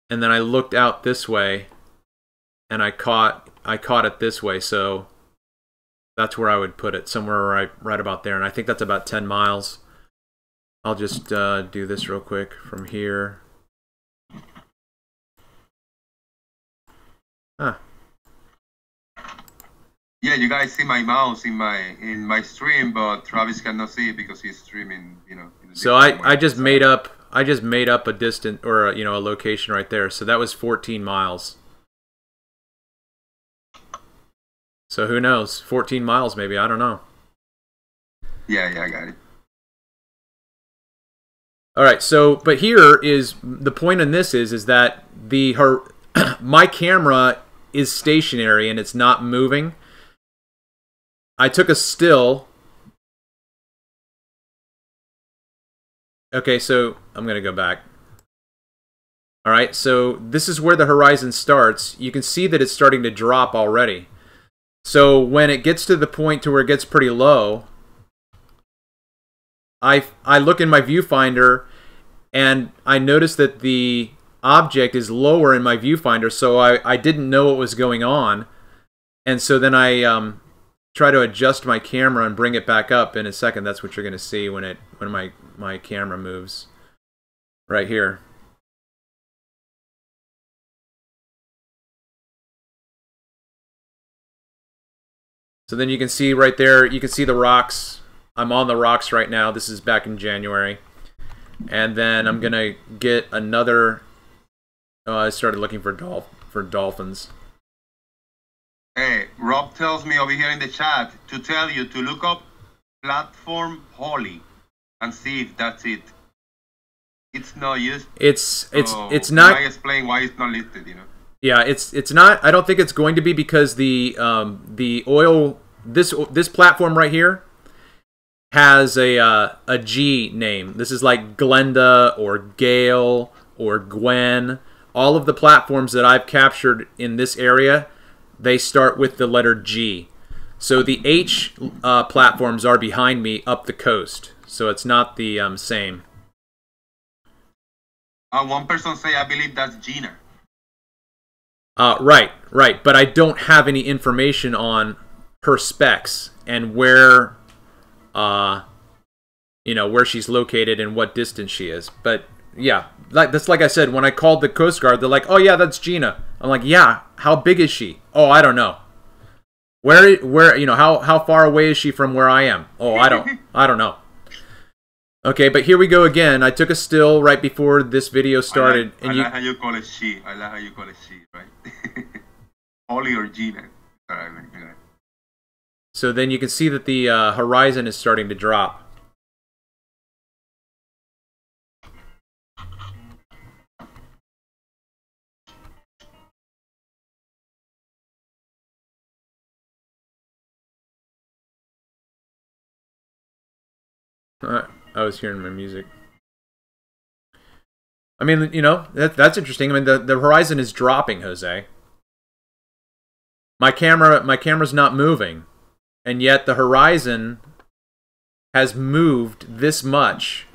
and then I looked out this way, and I caught it this way. So that's where I would put it, somewhere right about there. And I think that's about 10 miles. I'll just do this real quick from here. Huh. Yeah, you guys see my mouse in my stream, but Travis cannot see it because he's streaming, So I just made up a distance, or a location right there. So that was 14 miles. So who knows? 14 miles maybe, I don't know. Yeah, I got it. All right, so but here is the point in this is that my camera is stationary and it's not moving. I took a still. Okay, so I'm going to go back. All right, so this is where the horizon starts. You can see that it's starting to drop already. So when it gets to the point to where it gets pretty low, I look in my viewfinder and I notice that the object is lower in my viewfinder, so I didn't know what was going on. And so then I try to adjust my camera and bring it back up in a second. That's what you're going to see when my camera moves right here. So then you can see right there, you can see the rocks. I'm on the rocks right now. This is back in January. And then I'm going to get another... I started looking for dolphins. Hey, Rob tells me over here in the chat to tell you to look up Platform Holly and see if that's it. It's not used. It's not. I explain why it's not listed, Yeah, it's not. I don't think it's going to be because the oil this platform right here has a G name. This is like Glenda or Gale or Gwen. All of the platforms that I've captured in this area, they start with the letter G. So the H platforms are behind me up the coast. So it's not the same. One person say, I believe that's Gina. Right. But I don't have any information on her specs and where, where she's located and what distance she is. But yeah, that's like I said, when I called the Coast Guard, they're like, "Oh yeah, that's Gina." I'm like, "Yeah, how big is she?" "Oh, I don't know." Where how far away is she from where I am? "Oh, I don't know." Okay, but here we go again. I took a still right before this video started. I like how you call it she. I like how you call it she, right? Holly or Gina. Alright, man. So then you can see that the horizon is starting to drop. I was hearing my music. I mean, you know, that's interesting. I mean, the horizon is dropping, Jose. My camera's not moving, and yet the horizon has moved this much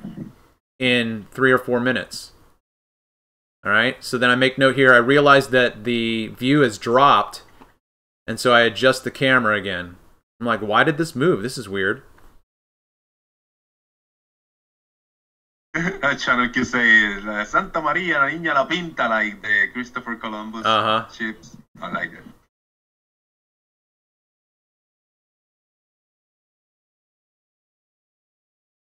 in 3 or 4 minutes. All right. So then I make note here. I realize that the view has dropped, and so I adjust the camera again. I'm like, why did this move? This is weird. A channel que say Santa Maria, la niña la pinta, like the Christopher Columbus ships. I like it.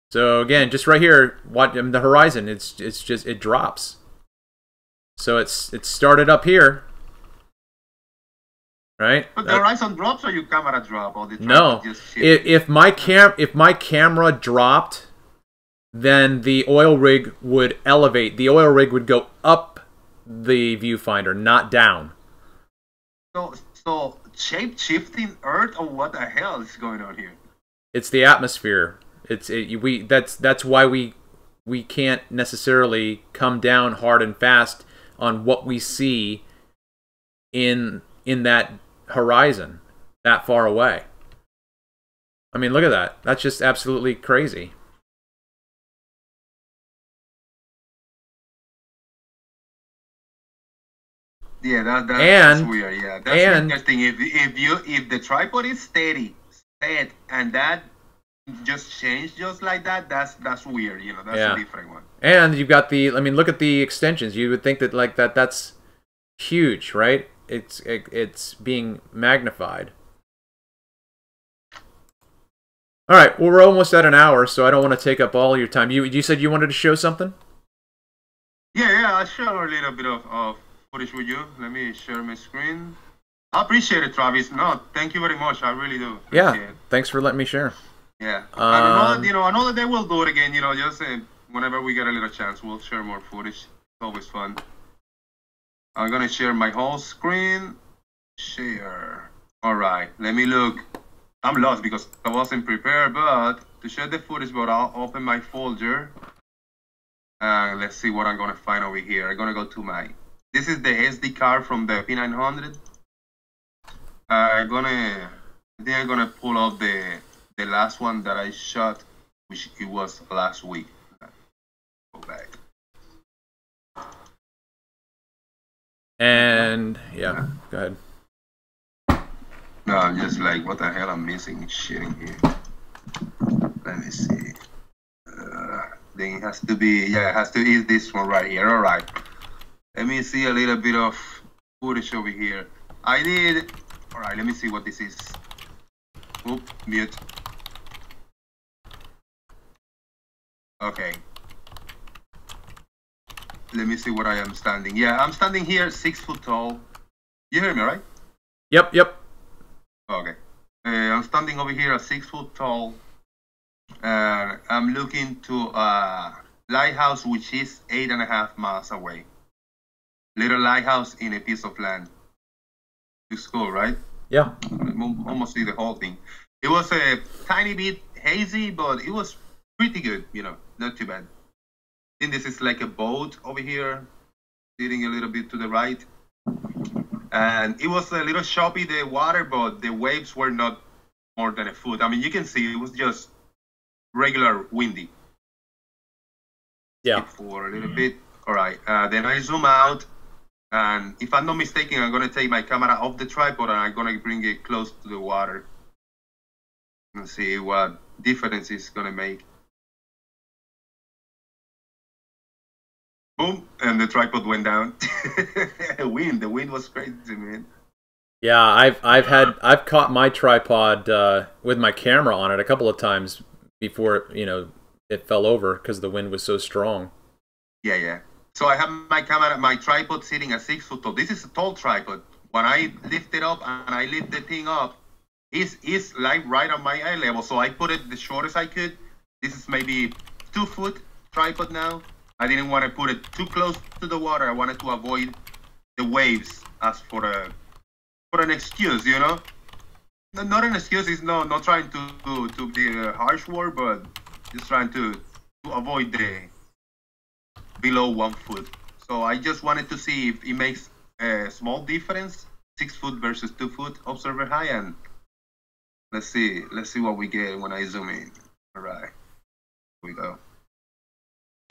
So again, just right here, the horizon, it drops. So it's started up here, right? But the horizon drops or your camera drop, or the no. Just if my camera dropped, then the oil rig would elevate. The oil rig would go up the viewfinder, not down. So shape-shifting Earth, or what the hell is going on here? It's the atmosphere. That's why we can't necessarily come down hard and fast on what we see in that horizon that far away. I mean, look at that. That's just absolutely crazy. Yeah, that's weird. Yeah, that's interesting. If the tripod is steady, and that just changed just like that, that's weird. You know, that's a different one. And you've got the, I mean, look at the extensions. You would think that like that's huge, right? It's being magnified. All right, well, we're almost at an hour, so I don't want to take up all your time. You said you wanted to show something? Yeah, I'll show a little bit of footage with you. Let me share my screen. I appreciate it, Travis. No, thank you very much. I really do. Yeah, thanks for letting me share. Yeah, another day we'll do it again. You know, just whenever we get a little chance, we'll share more footage. It's always fun. I'm gonna share my whole screen. Share. All right, let me look. I'm lost because I wasn't prepared, but to share the footage, but I'll open my folder. Let's see what I'm gonna find over here. I'm gonna go to my. This is the SD card from the P900. I'm gonna pull up the last one that I shot, which it was last week. Go back. And yeah, go ahead. No, I'm just like, what the hell? I'm missing shit in here. Let me see. Then it has to be, it has to be this one right here. All right. Let me see a little bit of footage over here. I did. All right. Let me see what this is. Oop, mute. Okay. Let me see where I am standing. Yeah, I'm standing here 6 foot tall. You hear me, right? Yep. Okay. I'm standing over here at 6 foot tall. I'm looking to a lighthouse which is 8.5 miles away. Little lighthouse in a piece of land. It's cool, right? Yeah. Almost see the whole thing. It was a tiny bit hazy, but it was pretty good, you know, not too bad. I think this is like a boat over here, sitting a little bit to the right. And it was a little choppy, the water, but the waves were not more than a foot. I mean, you can see it was just regular windy. Yeah. For a little bit. All right. Then I zoom out. And if I'm not mistaken, I'm going to take my camera off the tripod and I'm going to bring it close to the water. And see what difference it's going to make. Boom, and the tripod went down. The wind was crazy, man. Yeah, I've caught my tripod with my camera on it a couple of times before, you know, it fell over because the wind was so strong. Yeah, yeah. So I have my camera, my tripod sitting at 6 foot tall. This is a tall tripod. When I lift it up and I lift the thing up, it's like right on my eye level. So I put it the shortest I could. This is maybe 2 foot tripod now. I didn't want to put it too close to the water. I wanted to avoid the waves as for an excuse, you know. Not an excuse. It's not trying to be a harsh word, but just trying to avoid the below 1 foot. So I just wanted to see if it makes a small difference, 6 foot versus 2 foot observer high, and let's see what we get when I zoom in. All right, here we go.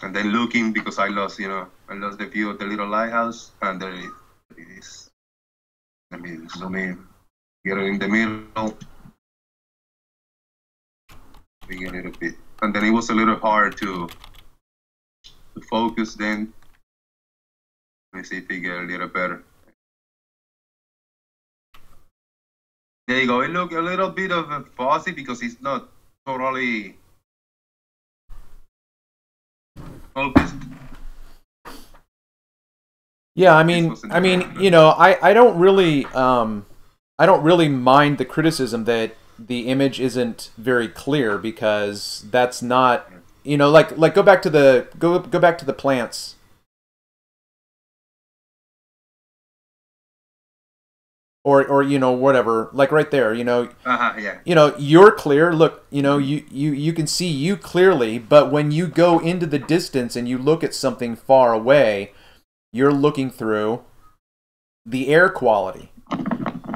And then looking, because I lost the view of the little lighthouse, and there it is. Let me zoom in, get it in the middle. We get it a bit, and then it was a little hard to focus then. Let me see if we get a little better. There you go. It looked a little bit of a fuzzy because it's not totally focused. Yeah, I mean, you know, I don't really mind the criticism that the image isn't very clear, because that's not, you know, like go back to the plants. Or you know, whatever, like right there, you know, Yeah. You know, you're clear. Look, you know, you can see you clearly, but when you go into the distance and you look at something far away, you're looking through the air quality,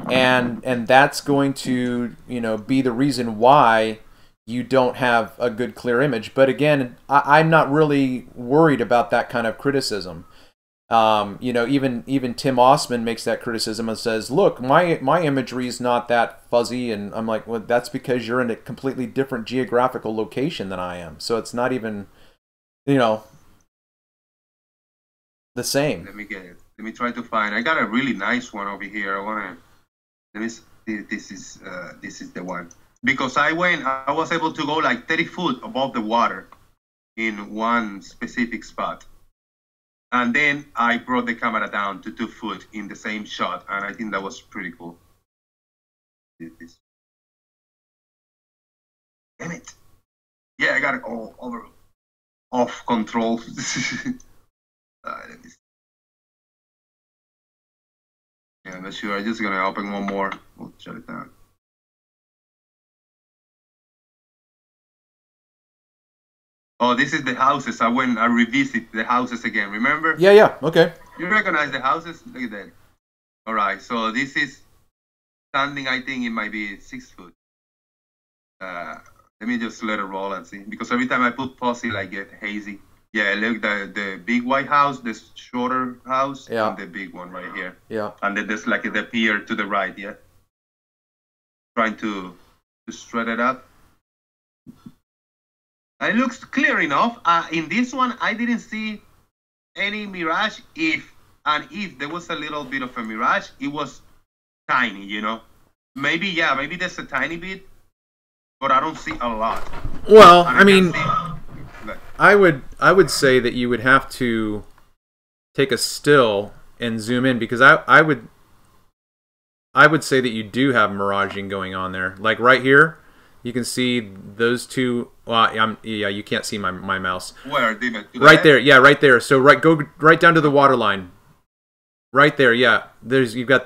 and that's going to, you know, be the reason why you don't have a good clear image. But again, I'm not really worried about that kind of criticism. You know, even Tim Osman makes that criticism and says, "Look, my imagery is not that fuzzy," and I'm like, "Well, that's because you're in a completely different geographical location than I am. So it's not even, you know, the same." Let me get it. Let me try to find. I got a really nice one over here. Let me see. This is the one, because I was able to go like 30 foot above the water in one specific spot. And then I brought the camera down to 2 foot in the same shot, and I think that was pretty cool. Damn it! Yeah, I got it all over, off control. Let me see. Yeah, I'm not sure. I'm just gonna open one more. We'll shut it down. Oh, this is the houses. I revisit the houses again. Remember? Yeah. Okay. You recognize the houses? Look at that. All right. So this is standing. I think it might be 6 foot. Let me just let it roll and see. Because every time I put fuzzy, I get hazy. Yeah, look, the big white house, the shorter house, yeah, and the big one right here. Yeah. And then there's like the pier to the right. Yeah. Trying to straight it up. It looks clear enough. In this one, I didn't see any mirage. If there was a little bit of a mirage, it was tiny, you know. Maybe there's a tiny bit, but I don't see a lot. Well, I mean, I would say that you would have to take a still and zoom in, because I would say that you do have miraging going on there. Like right here, you can see those two. Well, yeah, you can't see my mouse. Where, David? Right there, yeah, right there. So go right down to the water line. Right there, yeah. You've got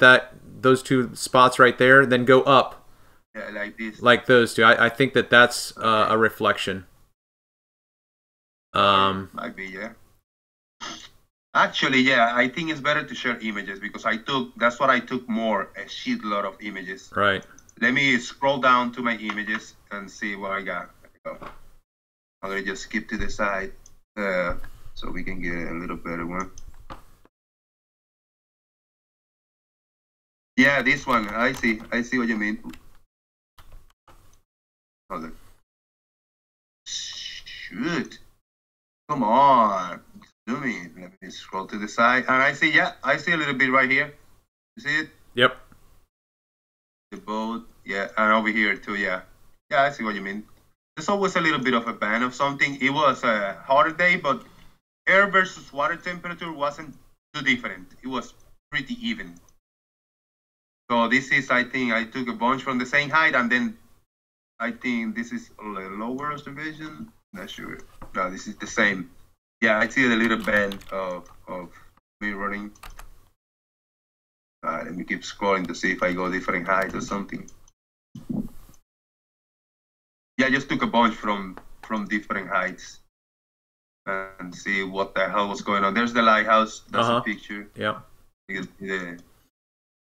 those two spots right there. Then go up. Yeah, like this. Like those two. I think that's a reflection. Might be, yeah. Actually, yeah, I think it's better to share images, because that's what I took more, a shitload of images. Right. Let me scroll down to my images and see what I got. I'm gonna just skip to the side so we can get a little better one. Yeah, this one. I see what you mean. Hold on. Shoot. Come on. Zoom in. Let me scroll to the side. And I see a little bit right here. You see it? Yep. The boat. Yeah, and over here too, yeah. Yeah, I see what you mean. there's always a little bit of a ban of something. It was a hotter day, but air versus water temperature wasn't too different. It was pretty even. So this is, I think, I took a bunch from the same height, and then I think this is a lower observation. Not sure. No, this is the same. Yeah, I see a little band of mirroring. Let me keep scrolling to see if I go different height or something. Yeah, I just took a bunch from different heights and see what the hell was going on. There's the lighthouse. That's a picture. Yeah.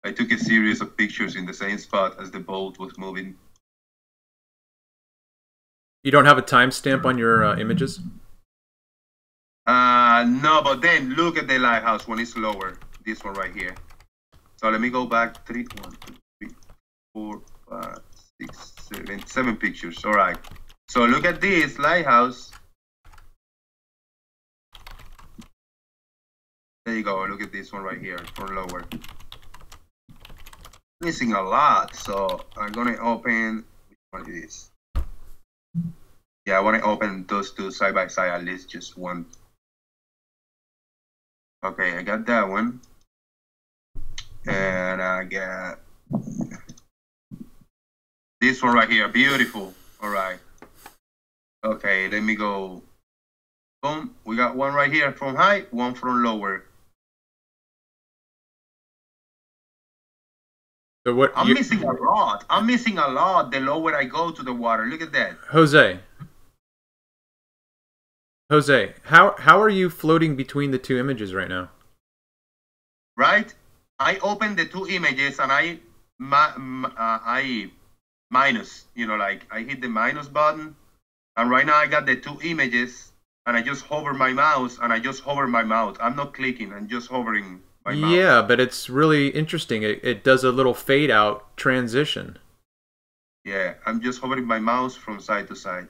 I took a series of pictures in the same spot as the boat was moving. You don't have a timestamp on your images? No, but then look at the lighthouse when it's lower. This one right here. So let me go back 1, 2, 3, 4, 5, 6, 7 pictures. All right. So look at this lighthouse. There you go. Look at this one right here for lower. Missing a lot. So I'm gonna open. Which one it is? Yeah, I want to open those two side by side, at least just one. Okay, I got that one. And I got this one right here. Beautiful. All right. Okay, let me go. Boom. We got one right here from high, one from lower. So what? I'm missing a lot. I'm missing a lot the lower I go to the water. Look at that. Jose, how are you floating between the two images right now? Right? I opened the two images and I minus, you know, like I hit the minus button, and right now I got the two images and I just hover my mouse and I just hover my mouse. I'm not clicking, I'm just hovering my mouse. Yeah, but it's really interesting. It does a little fade out transition. Yeah, I'm just hovering my mouse from side to side.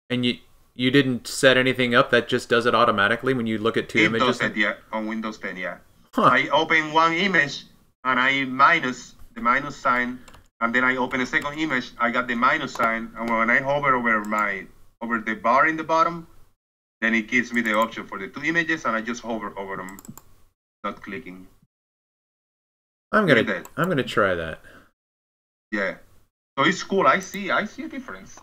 And you didn't set anything up that just does it automatically when you look at two images? It does it, yeah, on Windows 10, yeah. Huh. I open one image and I minus the minus sign, and then I open a second image. I got the minus sign, and when I hover over the bar in the bottom, then it gives me the option for the two images, and I just hover over them, not clicking. I'm gonna try that. Yeah, so it's cool. I see a difference.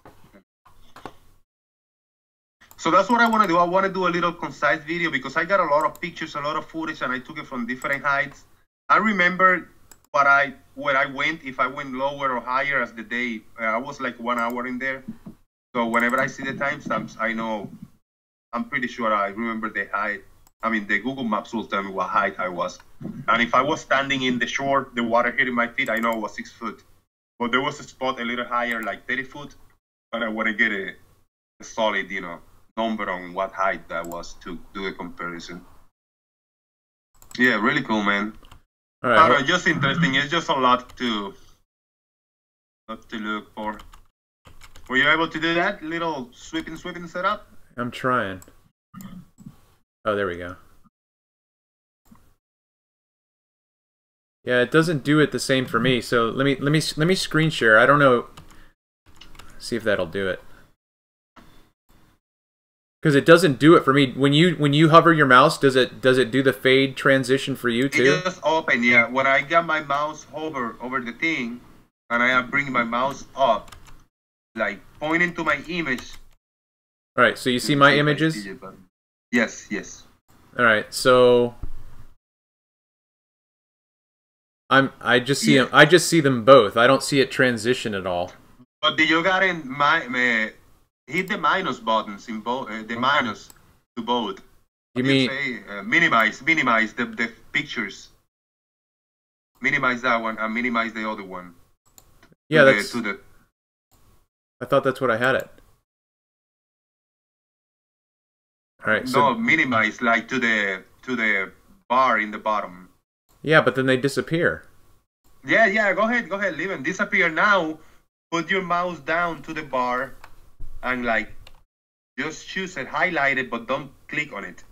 So that's what I want to do. I want to do a little concise video because I got a lot of pictures, a lot of footage, and I took it from different heights. I remember where I went, if I went lower or higher as the day. I was like 1 hour in there. So whenever I see the timestamps, I know, I'm pretty sure I remember the height. I mean, the Google Maps will tell me what height I was. And if I was standing in the shore, the water hitting my feet, I know it was 6 foot. But there was a spot a little higher, like 30 foot. But I want to get a solid, you know, number on what height that was to do a comparison. Yeah, really cool, man. All right. Know, just interesting. It's just a lot to look for. Were you able to do that little sweeping setup? I'm trying. Oh, there we go. Yeah, it doesn't do it the same for me. So let me screen share. I don't know. See if that'll do it. Because it doesn't do it for me. When you hover your mouse, does it do the fade transition for you too? It just open, yeah. When I got my mouse hover over the thing, and I am bringing my mouse up, like pointing to my image. All right. So you see my images? Yes. Yes. All right. So I just see them. I just see them both. I don't see it transition at all. But do you got in hit the minus buttons in both, the minus to both. You mean minimize the pictures. Minimize that one and minimize the other one. Yeah, I thought that's what I had it. All right. No, minimize like to the bar in the bottom. Yeah, but then they disappear. Yeah. Go ahead. Leave them disappear now. Put your mouse down to the bar. And like, just choose it, highlight it, but don't click on it.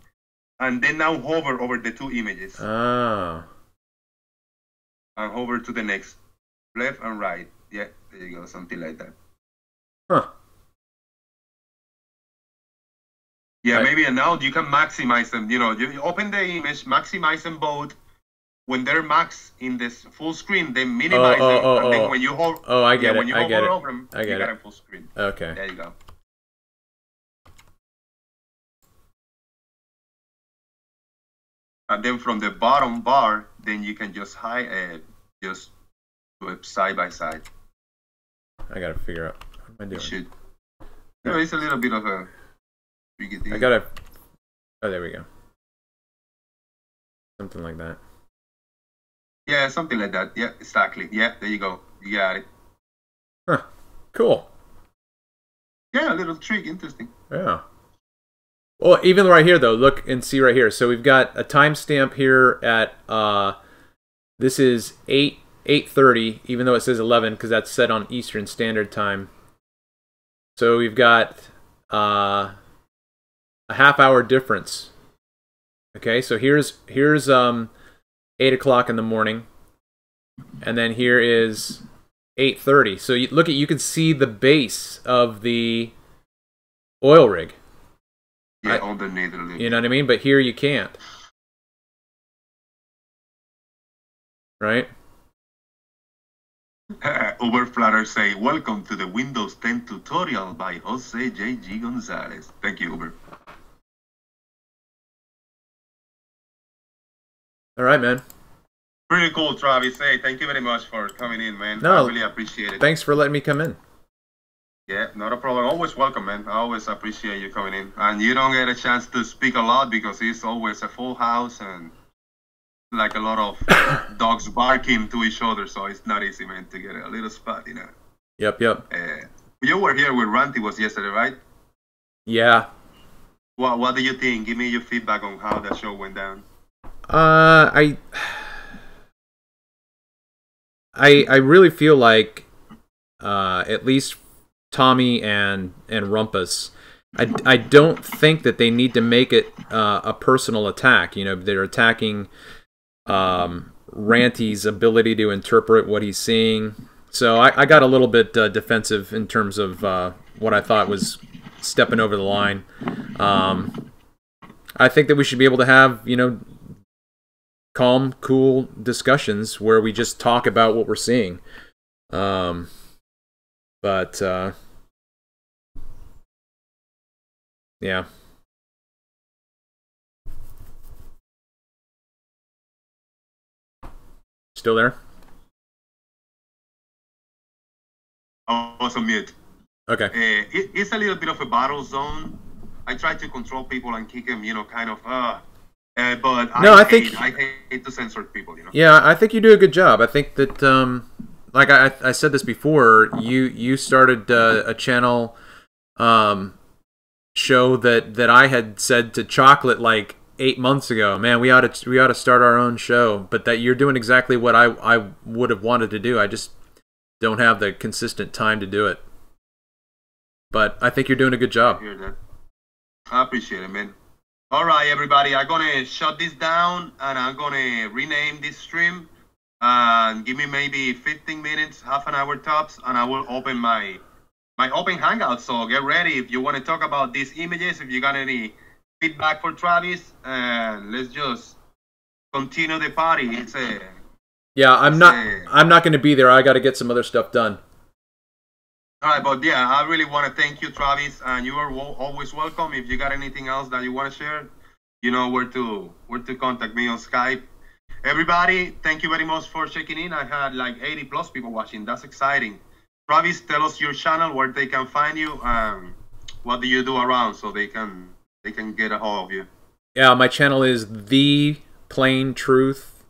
And then now hover over the two images. Oh. And hover to the next. Left and right. Yeah, there you go, something like that. Huh. Yeah, maybe now you can maximize them. You know, you open the image, maximize them both. When they're max in this full screen, then minimize them, and then when you hold, I get it. When you hover over them, you get a full screen. Okay. There you go. And then from the bottom bar, then you can just just do it side by side. I gotta figure out what am I doing. You know, it's a little bit of a tricky thing. I gotta. Oh, there we go. Something like that. Yeah, something like that. Yeah, exactly. Yeah, there you go. You got it. Huh. Cool. Yeah, a little trick. Interesting. Yeah. Well, even right here, though, look and see right here. So we've got a timestamp here at, this is 8:30, even though it says 11, because that's set on Eastern Standard Time. So we've got a half-hour difference. Okay, so here's 8 o'clock in the morning, and then here is 8:30. So you can see the base of the oil rig. Yeah, underneath a little. You know what I mean? But here you can't. Right? Uber Flatter say, welcome to the Windows 10 tutorial by Jose J.G. Gonzalez. Thank you, Uber. All right, man. Pretty cool, Travis. Hey, thank you very much for coming in, man. No, I really appreciate it. Thanks for letting me come in. Yeah, not a problem. Always welcome, man. I always appreciate you coming in. And you don't get a chance to speak a lot because it's always a full house and like a lot of dogs barking to each other. So it's not easy, man, to get a little spot, you know. Yep. You were here with Ranty was yesterday, right? Yeah. What do you think? Give me your feedback on how that show went down. I really feel like at least Tommy and Rumpus, I don't think that they need to make it a personal attack. You know, they're attacking Ranty's ability to interpret what he's seeing. So I got a little bit defensive in terms of what I thought was stepping over the line. I think that we should be able to have, you know, calm, cool discussions where we just talk about what we're seeing. Yeah. Still there? I was on mute. Okay. It's a little bit of a battle zone. I try to control people and kick them, you know, kind of. But no, I hate to censor people, you know. Yeah, I think you do a good job. I think that, like I said this before, you started a channel show that I had said to Chocolate like 8 months ago. Man, we ought to start our own show. But that you're doing exactly what I would have wanted to do. I just don't have the consistent time to do it. But I think you're doing a good job. I hear that. I appreciate it, man. All right, everybody, I'm going to shut this down, and I'm going to rename this stream. And give me maybe 15 minutes, half an hour tops, and I will open my open hangout. So get ready if you want to talk about these images, if you got any feedback for Travis, and let's just continue the party. Yeah, I'm not going to be there. I got to get some other stuff done. All right, but yeah, I really want to thank you, Travis, and you are always welcome. If you got anything else that you want to share, you know where to contact me on Skype. Everybody, thank you very much for checking in. I had like 80 plus people watching. That's exciting. Travis, tell us your channel, where they can find you, what do you do around so they can get a hold of you. Yeah, my channel is The Plain Truth.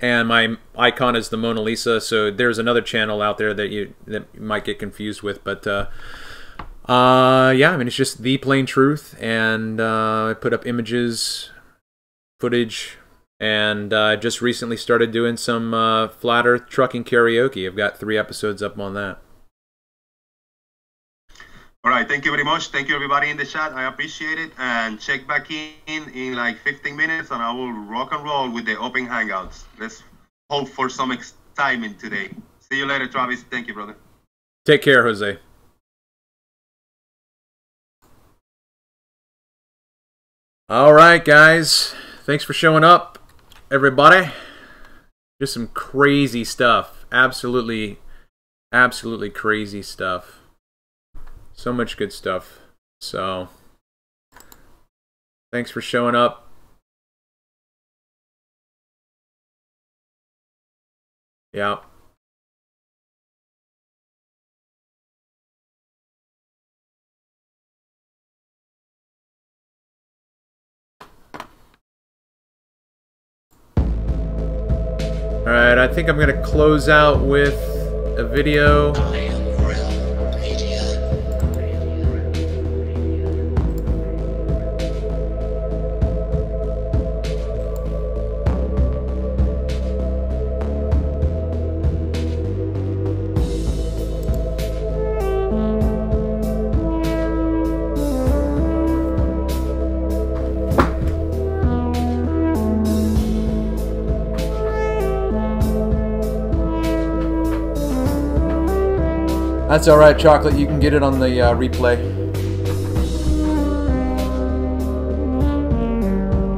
And my icon is the Mona Lisa, so there's another channel out there that you might get confused with, but yeah, I mean, it's just The Plain Truth, and I put up images, footage, and I just recently started doing some Flat Earth trucking karaoke. I've got 3 episodes up on that. All right, thank you very much. Thank you, everybody in the chat. I appreciate it. And check back in like 15 minutes, and I will rock and roll with the open hangouts. Let's hope for some excitement today. See you later, Travis. Thank you, brother. Take care, Jose. All right, guys. Thanks for showing up, everybody. Just some crazy stuff. Absolutely crazy stuff. So much good stuff. So, thanks for showing up. Yeah. Alright, I think I'm going to close out with a video. That's alright, Chocolate. You can get it on the replay.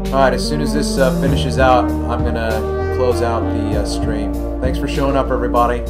Alright, as soon as this finishes out, I'm going to close out the stream. Thanks for showing up, everybody.